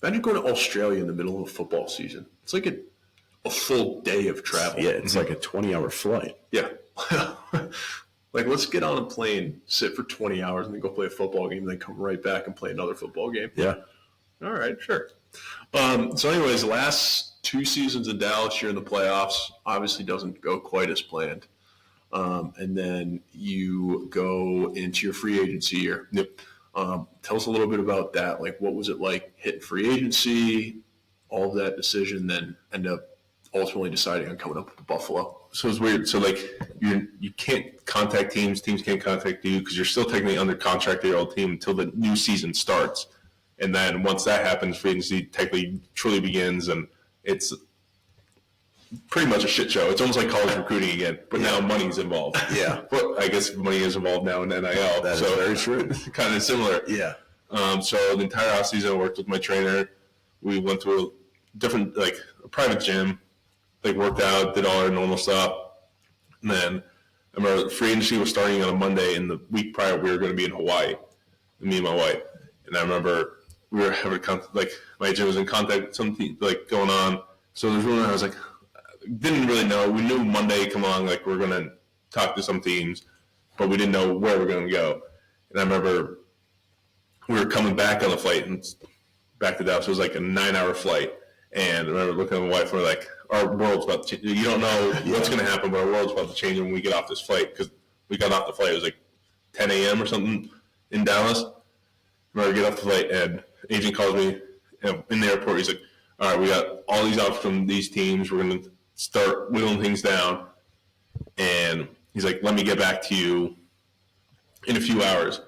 Imagine going to Australia in the middle of a football season. It's like a full day of travel. Yeah, it's like a 20-hour flight. Yeah. Like, let's get on a plane, sit for 20 hours, and then go play a football game, and then come right back and play another football game. Yeah. All right, sure. So anyways, the last 2 seasons in Dallas, you're in the playoffs. Obviously doesn't go quite as planned. And then you go into your free agency year. Yep. Tell us a little bit about that. Like, what was it like hitting free agency, all of that decision, then end up ultimately deciding on coming up with Buffalo? So it's weird. So like you can't contact teams can't contact you because you're still technically under contract to your old team until the new season starts. And then once that happens, free agency technically truly begins, and it's pretty much a shit show. It's almost like college recruiting again, but now money's involved. Yeah. But I guess money is involved now in NIL. That is very true. Kind of similar. Yeah. So the entire offseason I worked with my trainer. We went to a different, like a private gym, like worked out, did all our normal stuff. And then I remember free agency was starting on a Monday, and the week prior we were going to be in Hawaii, me and my wife. And I remember we were having like my agent was in contact with something like going on. So there's one I was like, didn't really know. We knew Monday come along, like we're going to talk to some teams, but we didn't know where we're going to go. And I remember we were coming back on the flight and back to Dallas. It was like a 9-hour flight. And I remember looking at my wife and we're like, our world's about to change. You don't know what's going to happen, but our world's about to change when we get off this flight. Because we got off the flight, it was like 10 a.m. or something in Dallas. I remember get off the flight and agent calls me in the airport. He's like, all right, we got all these offers from these teams. We're going to start whittling things down. And he's like, let me get back to you in a few hours.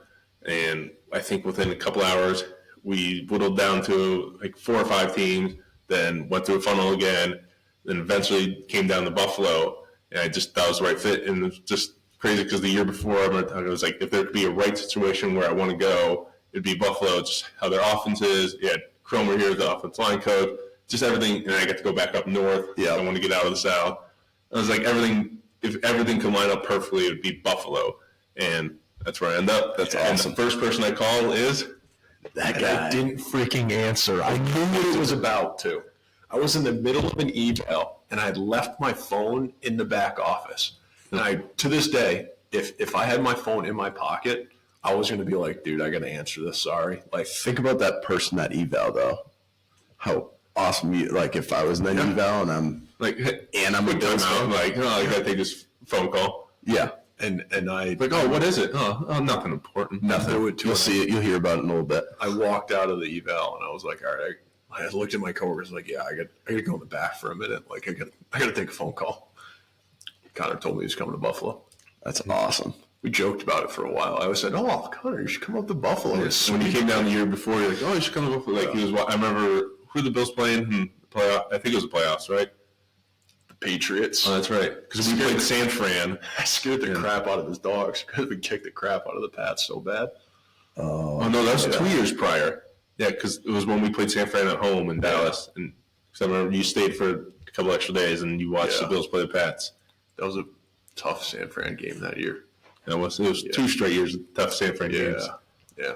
And I think within a couple hours, we whittled down to like 4 or 5 teams, then went through a funnel again, then eventually came down to Buffalo. And I just thought it was the right fit. And it was just crazy because the year before, I remember talking, it was like, if there could be a right situation where I want to go, it'd be Buffalo. Just how their offense is. You had Cromer here, the offensive line coach, just everything. And I got to go back up north. Yeah. I want to get out of the South. I was like, if everything could line up perfectly, it would be Buffalo. And that's where I end up. That's and awesome. The first person I call is That guy. I didn't freaking answer. I knew what it was about, too. I was in the middle of an eval, and I had left my phone in the back office. And to this day, if I had my phone in my pocket, I was going to be like, dude, I got to answer this. Sorry. Like, Think about that person, that eval, though. How awesome you, like, if I was in that eval and I'm a quick Bills time out, fan. like, oh, I got to take this phone call. Yeah. and I Like, oh, what is it? Oh, nothing important. Nothing. do it to You'll him. see it. You'll hear about it in a little bit. I walked out of the eval, and I was like, all right. I looked at my coworkers like, yeah, I got to go in the back for a minute. Like, I got to take a phone call. Connor told me he was coming to Buffalo. That's awesome. We joked about it for a while. I always said, "Oh, Connor, you should come up to Buffalo." When he came down the year before, you're like, "Oh, you should come to Buffalo." Like he was. I remember who the Bills playing in the playoff. I think it was the playoffs, right? The Patriots. Oh, that's right. Because we played San Fran. I scared the crap out of his dogs because we kicked the crap out of the Pats so bad. Oh no, that was 2 years prior. Yeah, because it was when we played San Fran at home in Dallas, and I remember you stayed for a couple extra days and you watched the Bills play the Pats. That was a tough San Fran game that year. It was 2 straight years of tough San Fran games. Yeah.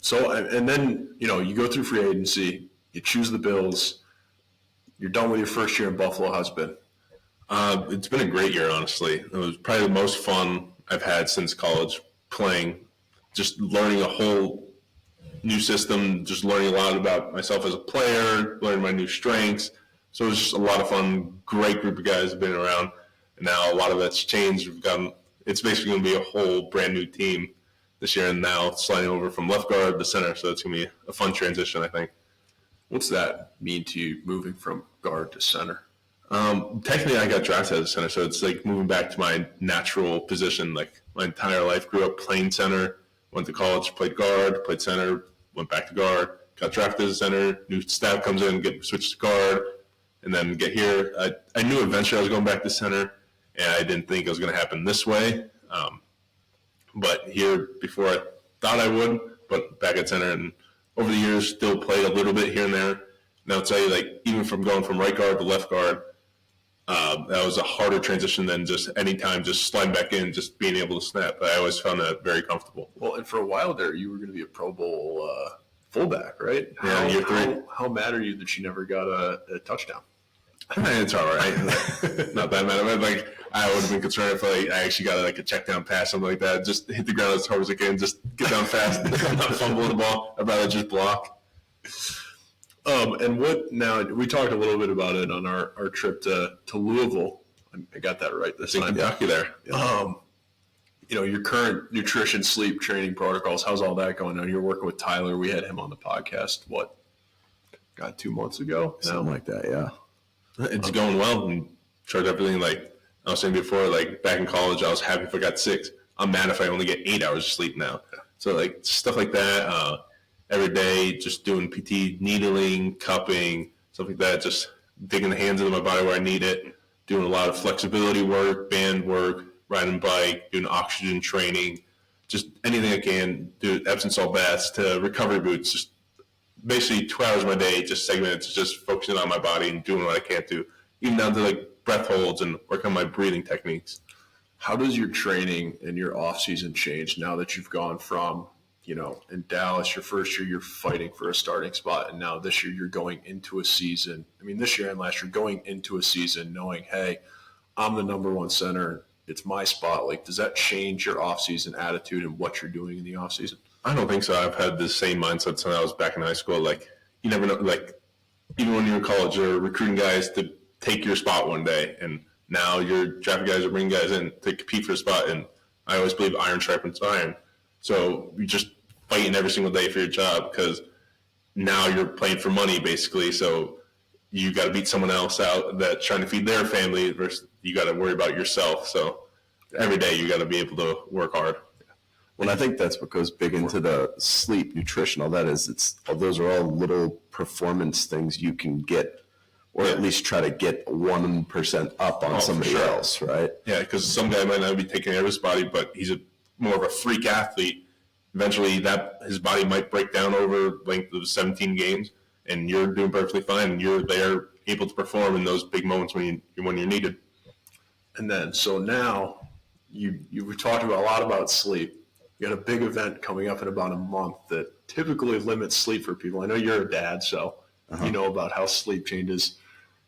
So and then you go through free agency, you choose the Bills, you're done with your first year in Buffalo. How's it been? It's been a great year, honestly. It was probably the most fun I've had since college playing. Just learning a whole new system, just learning a lot about myself as a player, learning my new strengths. So it was just a lot of fun. Great group of guys have been around, and now a lot of that's changed. It's basically going to be a whole brand new team this year, and now sliding over from left guard to center. So it's going to be a fun transition, I think. What's that mean to you, moving from guard to center? Technically, I got drafted as a center, so it's like moving back to my natural position. Like my entire life, grew up playing center, went to college, played guard, played center, went back to guard, got drafted as a center, new staff comes in, get switched to guard, and then get here. I knew eventually I was going back to center, and I didn't think it was going to happen this way. But here, before I thought I would, but back at center, and over the years, still played a little bit here and there. And I'll tell you, like, even from going from right guard to left guard, that was a harder transition than just any time just sliding back in, just being able to snap. But I always found that very comfortable. Well, and for a while there, you were going to be a Pro Bowl fullback, right? Yeah, year 3. How mad are you that you never got a touchdown? It's all right. Not that mad. Like, I would have been concerned if I actually got a check down pass, something like that. Just hit the ground as hard as I can. Just get down fast. Not fumbling the ball. I'd rather just block. And what now? We talked a little bit about it on our trip to Louisville. I got that right this time. Kentucky there. Your current nutrition, sleep training protocols. How's all that going on? You're working with Tyler. We had him on the podcast. 2 months ago? Something like that. Yeah. It's going well, and charge everything. Like I was saying before, like back in college, I was happy if I got 6. I'm mad if I only get 8 hours of sleep now. So like stuff like that. Every day, just doing PT, needling, cupping, stuff like that. Just digging the hands into my body where I need it. Doing a lot of flexibility work, band work, riding bike, doing oxygen training, just anything I can. Do Epsom salt baths to recovery boots. Just basically 2 hours of my day, just segmented to just focusing on my body and doing what I can do, even down to like breath holds and work on my breathing techniques. How does your training and your off season change now that you've gone from, in Dallas, your first year, you're fighting for a starting spot, and now this year you're going into a season. I mean, this year and last year, going into a season knowing, hey, I'm the number 1 center. It's my spot. Like, does that change your off-season attitude and what you're doing in the off-season? I don't think so. I've had the same mindset since I was back in high school. Like, you never know. Like, even when you're in college, you're recruiting guys to take your spot one day, and now you're drafting guys or bringing guys in to compete for a spot. And I always believe iron sharpens iron. So you're just fighting every single day for your job because now you're playing for money, basically. So you got to beat someone else out that's trying to feed their family versus you got to worry about yourself. So every day you got to be able to work hard. Well, I think that's what goes big into the sleep, nutrition, all that is. Those are all little performance things you can get, or at least try to get 1% up on somebody else, right? Yeah, because some guy might not be taking care of his body, but he's more of a freak athlete. Eventually, his body might break down over length of 17 games, and you're doing perfectly fine, and you're there able to perform in those big moments when you're needed. And then, so now you were talking a lot about sleep. You got a big event coming up in about a month that typically limits sleep for people. I know you're a dad, so you know about how sleep changes.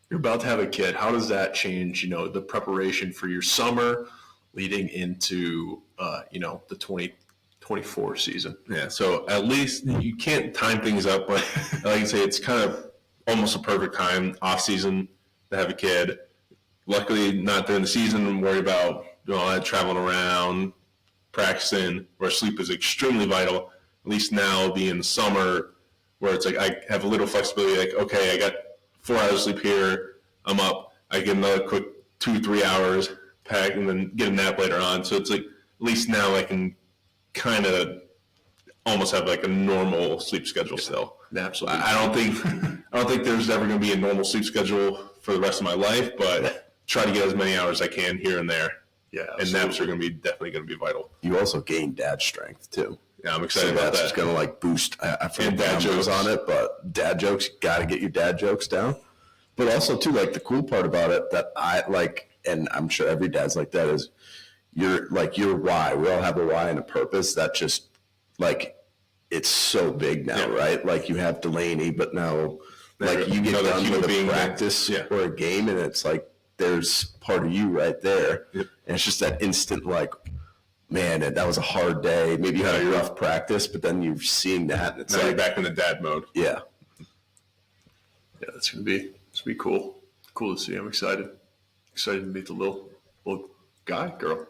You're about to have a kid. How does that change, the preparation for your summer leading into, the 2024 season? Yeah, so at least you can't time things up, but like I say, it's kind of almost a perfect time off season to have a kid. Luckily, not during the season. I'm worried about all that traveling around, practicing, where sleep is extremely vital. At least now, being summer, where it's like I have a little flexibility. Like, okay, I got 4 hours of sleep here. I'm up. I get another quick 2-3 hours, pack, and then get a nap later on. So it's like least now I can kind of almost have like a normal sleep schedule still. Absolutely. I don't think there's ever going to be a normal sleep schedule for the rest of my life, but try to get as many hours as I can here and there. Yeah, and naps are definitely going to be vital. You also gain dad strength too. Yeah, I'm excited about that. That's just going to like boost. I forget dad jokes on it, but dad jokes, got to get your dad jokes down. But also too, like the cool part about it that I like, and I'm sure every dad's like that, is your why. We all have a why and a purpose that just like it's so big now, right? Like you have Delaney, but now like you get done with a practice or a game, and it's like there's part of you right there, and it's just that instant like, man, that was a hard day. Maybe you had a rough practice, but then you're seeing that, and it's now like you're back in the dad mode. Yeah, that's gonna be cool. Cool to see. I'm excited to meet the little guy, girl.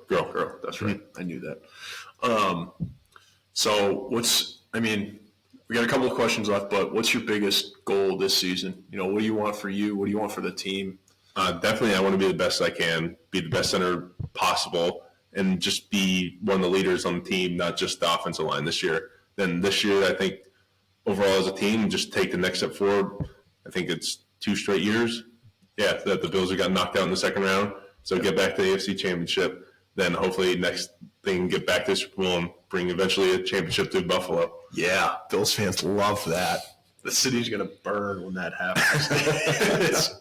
That's right. I knew that. So we got a couple of questions left, but what's your biggest goal this season? What do you want for you? What do you want for the team? Definitely, I want to be the best I can, be the best center possible, and just be one of the leaders on the team, not just the offensive line this year. Then this year, I think overall as a team, just take the next step forward. I think it's 2 straight years. Yeah, that the Bills have got knocked out in the second round. So get back to the AFC Championship. Then hopefully next thing, get back to the Super Bowl and bring eventually a championship to Buffalo. Yeah, Bills fans love that. The city's going to burn when that happens.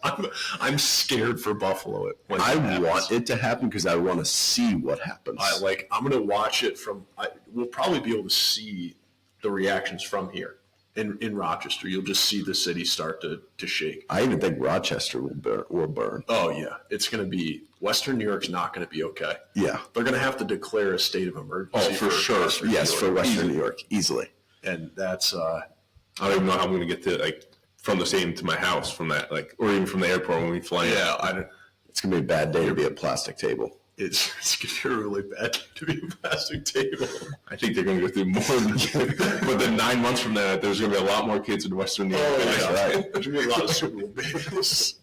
I'm scared for Buffalo. I want it to happen because I want to see what happens. I'm going to watch it we'll probably be able to see the reactions from here. In Rochester, you'll just see the city start to shake. I even think Rochester will burn. Oh, yeah. It's going to be – Western New York's not going to be okay. Yeah. They're going to have to declare a state of emergency. Oh, for sure. Yes, for Western New York, easily. And that's I don't even know how I'm going to get to, from the stadium to my house from that, or even from the airport when we fly in. Yeah, it's going to be a bad day to be a plastic table. It's going to be a really bad day to be a plastic table. I think they're going to go through more than but then 9 months from that, there's going to be a lot more kids in Western New York. Oh, that's right. There's going to be a lot of Super Bowl babies.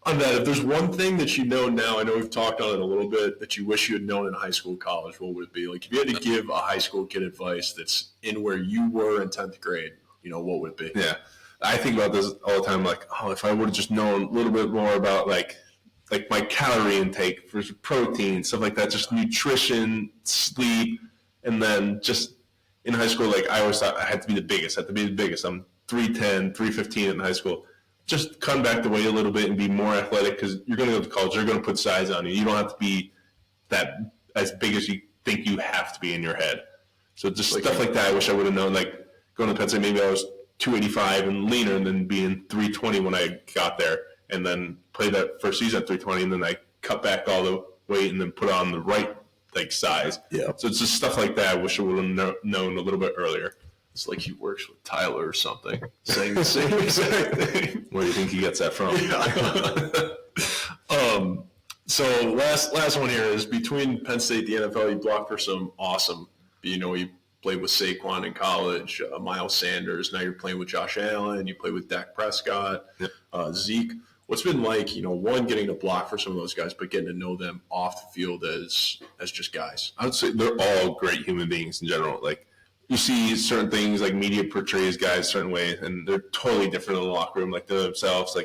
On that, if there's one thing that you know now, I know we've talked on it a little bit, that you wish you had known in high school, college, what would it be? If you had to give a high school kid advice that's in where you were in 10th grade, what would it be? Yeah. I think about this all the time, if I would have just known a little bit more about, my calorie intake for protein, stuff like that, just nutrition, sleep, and then just in high school, I always thought I had to be the biggest. I'm 3'10", 315 in high school. Just cut back the weight a little bit and be more athletic because you're going to go to college. They're going to put size on you. You don't have to be that as big as you think you have to be in your head. So just stuff like that I wish I would have known. Going to Penn State, maybe I was 285 and leaner than being 320 when I got there. And then played that first season at 320, and then I cut back all the weight and then put on the right size. Yeah. So it's just stuff like that. I wish I would have known a little bit earlier. It's like he works with Tyler or something, saying the same exact thing. Where do you think he gets that from? Yeah. So last one here is between Penn State and the NFL. You blocked for some awesome. You played with Saquon in college, Miles Sanders. Now you're playing with Josh Allen. You played with Dak Prescott, Zeke. What's been like, one, getting to block for some of those guys, but getting to know them off the field as just guys? I would say they're all great human beings in general. You see certain things, media portrays guys a certain way, and they're totally different in the locker room, they're themselves.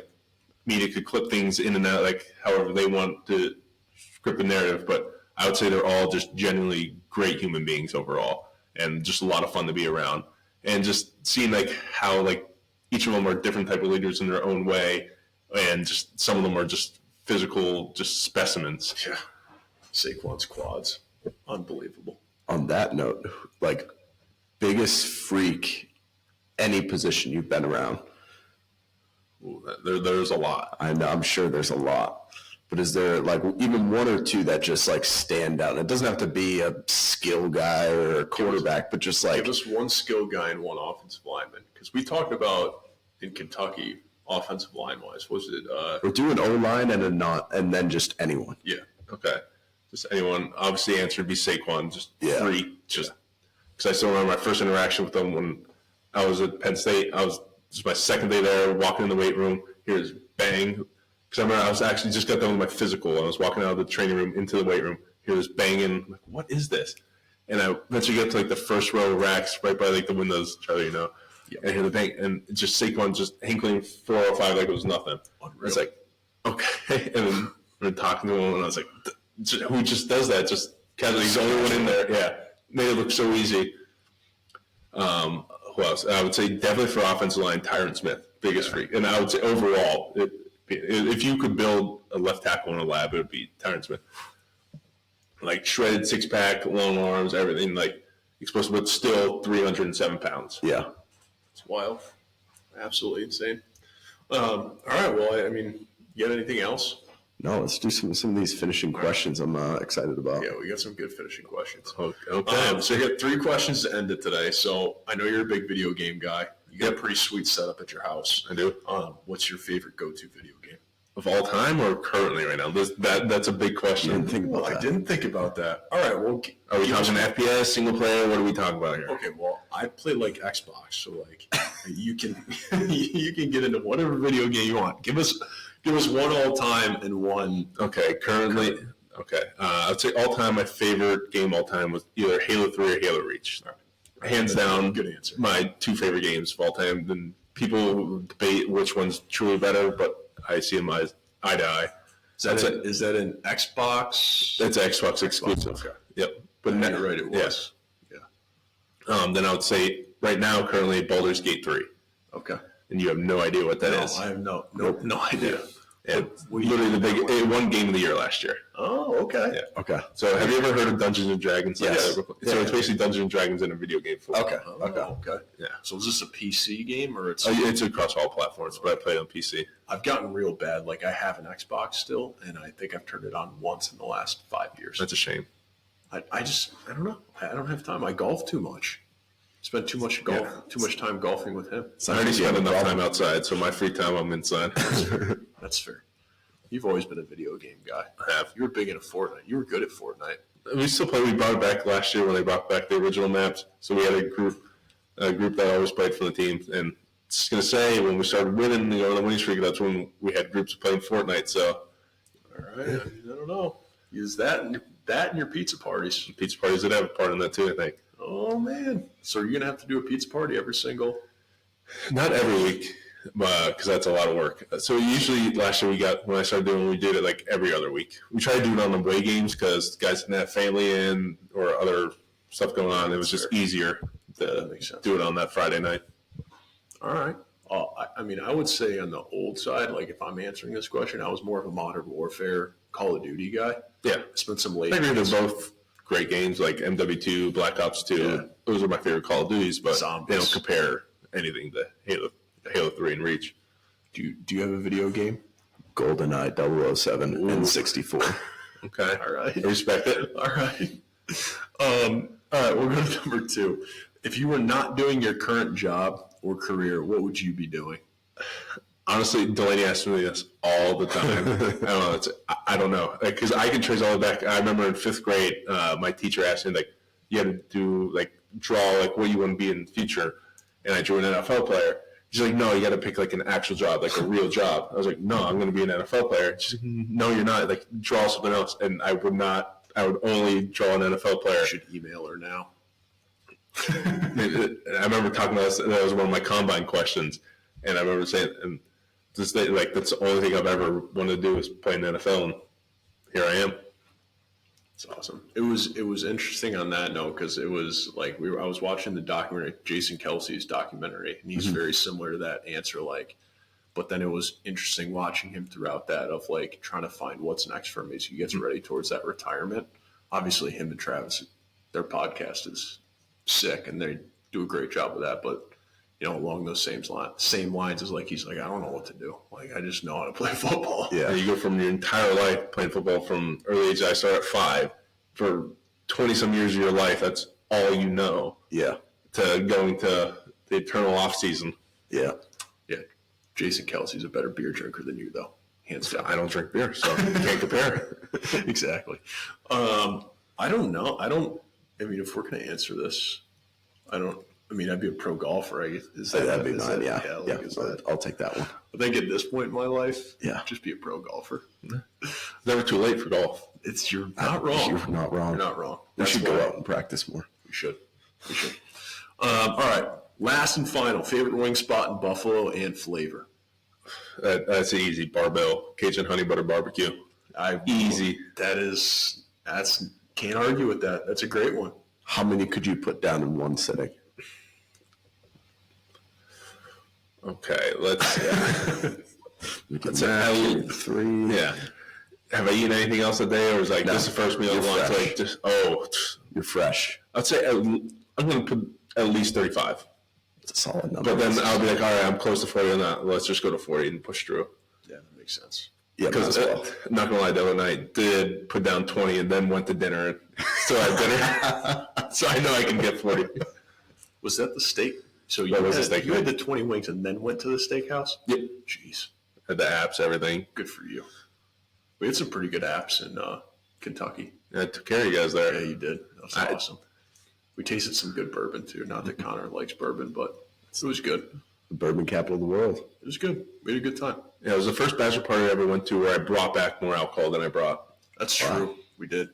Media could clip things in and out, however they want to script the narrative, but I would say they're all just genuinely great human beings overall, and just a lot of fun to be around. And just seeing, how, each of them are different type of leaders in their own way, and just some of them are just physical, just specimens. Yeah. Saquon's quads. Unbelievable. On that note, biggest freak, any position you've been around? Ooh, there's a lot. I know, I'm sure there's a lot. But is there even one or two that just stand out? And it doesn't have to be a skill guy or a quarterback, but just give us one skill guy and one offensive lineman. Because we talked about in Kentucky, offensive line wise, was it? We're doing O-line and then just anyone. Yeah. Okay. Just anyone. Obviously, the answer would be Saquon. Just freak. Just because I still remember my first interaction with him when I was at Penn State. This was my second day there, walking in the weight room. Here's bang. Because I remember I was actually just got done with my physical. I was walking out of the training room into the weight room. hear this banging. I'm like, what is this? And I eventually get to like the first row of racks right by like the windows, Charlie, and I hear the bang, and just Saquon just hinkling 405 like it was nothing. It's like, okay. And then we're talking to him, and I was like, who just does that? Just casually, he's the only one in there. Yeah. Made it look so easy. Who else? I would say definitely for offensive line, Tyron Smith, biggest freak. And I would say overall, if you could build a left tackle in a lab, it would be Tyron Smith. Like shredded 6-pack, long arms, everything, like explosive, but still 307 pounds. Yeah. It's wild. Absolutely insane. All right. Well, I mean, you got anything else? No, let's do some of these finishing questions I'm excited about. Yeah, we got some good finishing questions. Okay. So you got 3 questions to end it today. So I know you're a big video game guy. You got a pretty sweet setup at your house. I do. What's your favorite go-to video game? Of all time or currently right now? That's a big question. I didn't think about that. I didn't think about that. All right. Well, Are we talking FPS, single player? What are we talking about here? Okay. Well, I play like Xbox, so like you can you can get into whatever video game you want. Give us one all time and one. Okay, currently. Okay, I'd say all time. My favorite game all time was either Halo 3 or Halo Reach. Hands down, Good answer. My 2 favorite games of all time. Then people debate which one's truly better, but I see them as eye to eye. Is that an Xbox? That's Xbox exclusive. Okay. Yep. But You're right. It was. Yeah. Then I would say right now, currently Baldur's Gate 3, Okay. and you have no idea what that is. I have no idea. Yeah. Literally the big. It won Game of the Year last year. Oh, okay. Yeah. Okay. So have you ever heard of Dungeons and Dragons? Yes. So it's basically Dungeons and Dragons in a video game form. Okay. Okay. Yeah. So is this a PC game or it's? It's across all platforms, but I play it on PC. I've gotten real bad. Like I have an Xbox still, and I think I've turned it on once in the last 5 years. That's a shame. I don't know. I don't have time. I golf too much. Spend too much too much time golfing with him. I already spend enough time outside, so my free time I'm inside. That's fair. You've always been a video game guy. I have. You were big into Fortnite. You were good at Fortnite. We still play. We brought it back last year when they brought back the original maps. So we had a group that always played for the team. And it's gonna say when we started winning, the winning streak, that's when we had groups playing Fortnite. So All right. I don't know. Use that in your pizza parties. pizza parties did have a part in that too, I think. Oh man. So you're gonna have to do a pizza party every single. Not every week, because that's a lot of work. So usually last year when I started doing, we did it like every other week. We tried to do it on the away games because guys didn't have family in or other stuff going on. It was just easier That makes to sense. do it on that Friday night. All right. I mean, I would say on the old side, like if I'm answering this question, I was more of a Modern Warfare, Call of Duty guy. Yeah. Spent some late. I agree. They're nights. both great games, like MW2, Black Ops 2. Yeah. Those are my favorite Call of Duties, but Zombies. they don't compare anything to Halo 3 and Reach. Do you have a video game? GoldenEye 007 and 64. Okay. All right. I respect it. All right. All right. We'll go to number 2. If you were not doing your current job or career, what would you be doing? Honestly, Delaney asks me this all the time. I don't know. Because I can trace all the way back. I remember in 5th grade, my teacher asked me, like, you had to do, like, draw, like, what you want to be in the future. And I drew an NFL player. She's like, no, you got to pick, like, an actual job, like a real job. I was like, no, I'm going to be an NFL player. She's like, no, you're not. Like, draw something else. And I would only draw an NFL player. You should email her now. I remember talking about this. That was one of my combine questions. And I remember saying, and this day, like, that's the only thing I've ever wanted to do is play in the NFL. And here I am. It's awesome. It was interesting on that note because it was like I was watching the documentary, Jason Kelsey's documentary, and he's very similar to that answer. Like, but then it was interesting watching him throughout that of like trying to find what's next for him as he gets ready towards that retirement. Obviously, him and Travis, their podcast is sick, and they do a great job with that. But you know, along those same lines is like he's like, I don't know what to do. Like, I just know how to play football. Yeah. And you go from your entire life playing football from early age. I started at 5 for 20-some years of your life. That's all you know. Yeah. To going to the eternal off season. Yeah. Yeah. Jason Kelsey's a better beer drinker than you, though. Hands down. I don't drink beer, so you can't compare. Exactly. I don't know. I mean, if we're going to answer this, I'd be a pro golfer. That'd be mine. Yeah. Is that- I'll take that one. I think at this point in my life, Yeah. just be a pro golfer. Never too late for golf. You're not wrong. You're not wrong. You're not wrong. We That's should why go out and practice more. We should. All right. Last and final, favorite wing spot in Buffalo and flavor. That's easy. Barbell, Cajun honey butter barbecue. Easy. That's can't argue with that. That's a great one. How many could you put down in one sitting? Okay, let's say 3. Yeah. Have I eaten anything else today, or is like this is the first meal of lunch? Like You're fresh. I'd say I'm going to put at least 35. It's a solid number. But then I'll be like, all right, I'm close to 40 on that. Let's just go to 40 and push through. Yeah, that makes sense. Yeah, because not gonna lie, the other night did put down 20 and then went to dinner and still had dinner. So I know I can get 40. Was that the steak? So you had the 20 wings and then went to the steakhouse? Yep. Jeez. Had the apps, everything. Good for you. We had some pretty good apps in Kentucky. Yeah, I took care of you guys there. Yeah, you did. That was awesome. We tasted some good bourbon too. Not that Connor likes bourbon, but it was good. The bourbon capital of the world. It was good. We had a good time. Yeah, it was the first bachelor party I ever went to where I brought back more alcohol than I brought. That's true. We did.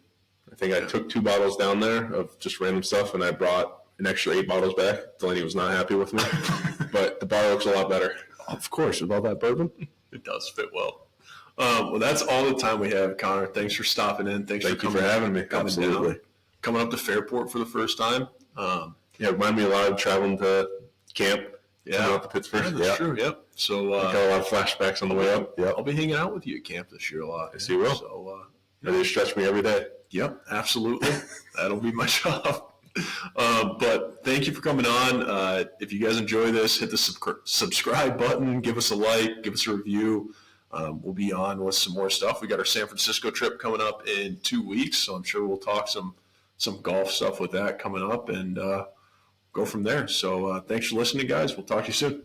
I think I took 2 bottles down there of just random stuff, and I brought an extra 8 bottles back. Delaney was not happy with me, but the bar looks a lot better. Of course, with all that bourbon. It does fit well. Well, that's all the time we have, Connor. Thanks for stopping in. Thank you for having me. Absolutely. Coming up to Fairport for the first time. Yeah, remind me a lot of traveling to camp. Yeah, out to Pittsburgh. Yeah, that's true. Yep. So got a lot of flashbacks on the way up. I'll be hanging out with you at camp this year a lot. Yes, you will. So they stretch me every day. Yep, absolutely. That'll be my job. But thank you for coming on. If you guys enjoy this, hit the subscribe button. Give us a like. Give us a review. We'll be on with some more stuff. We got our San Francisco trip coming up in 2 weeks, so I'm sure we'll talk some golf stuff with that coming up and go from there. So thanks for listening, guys. We'll talk to you soon.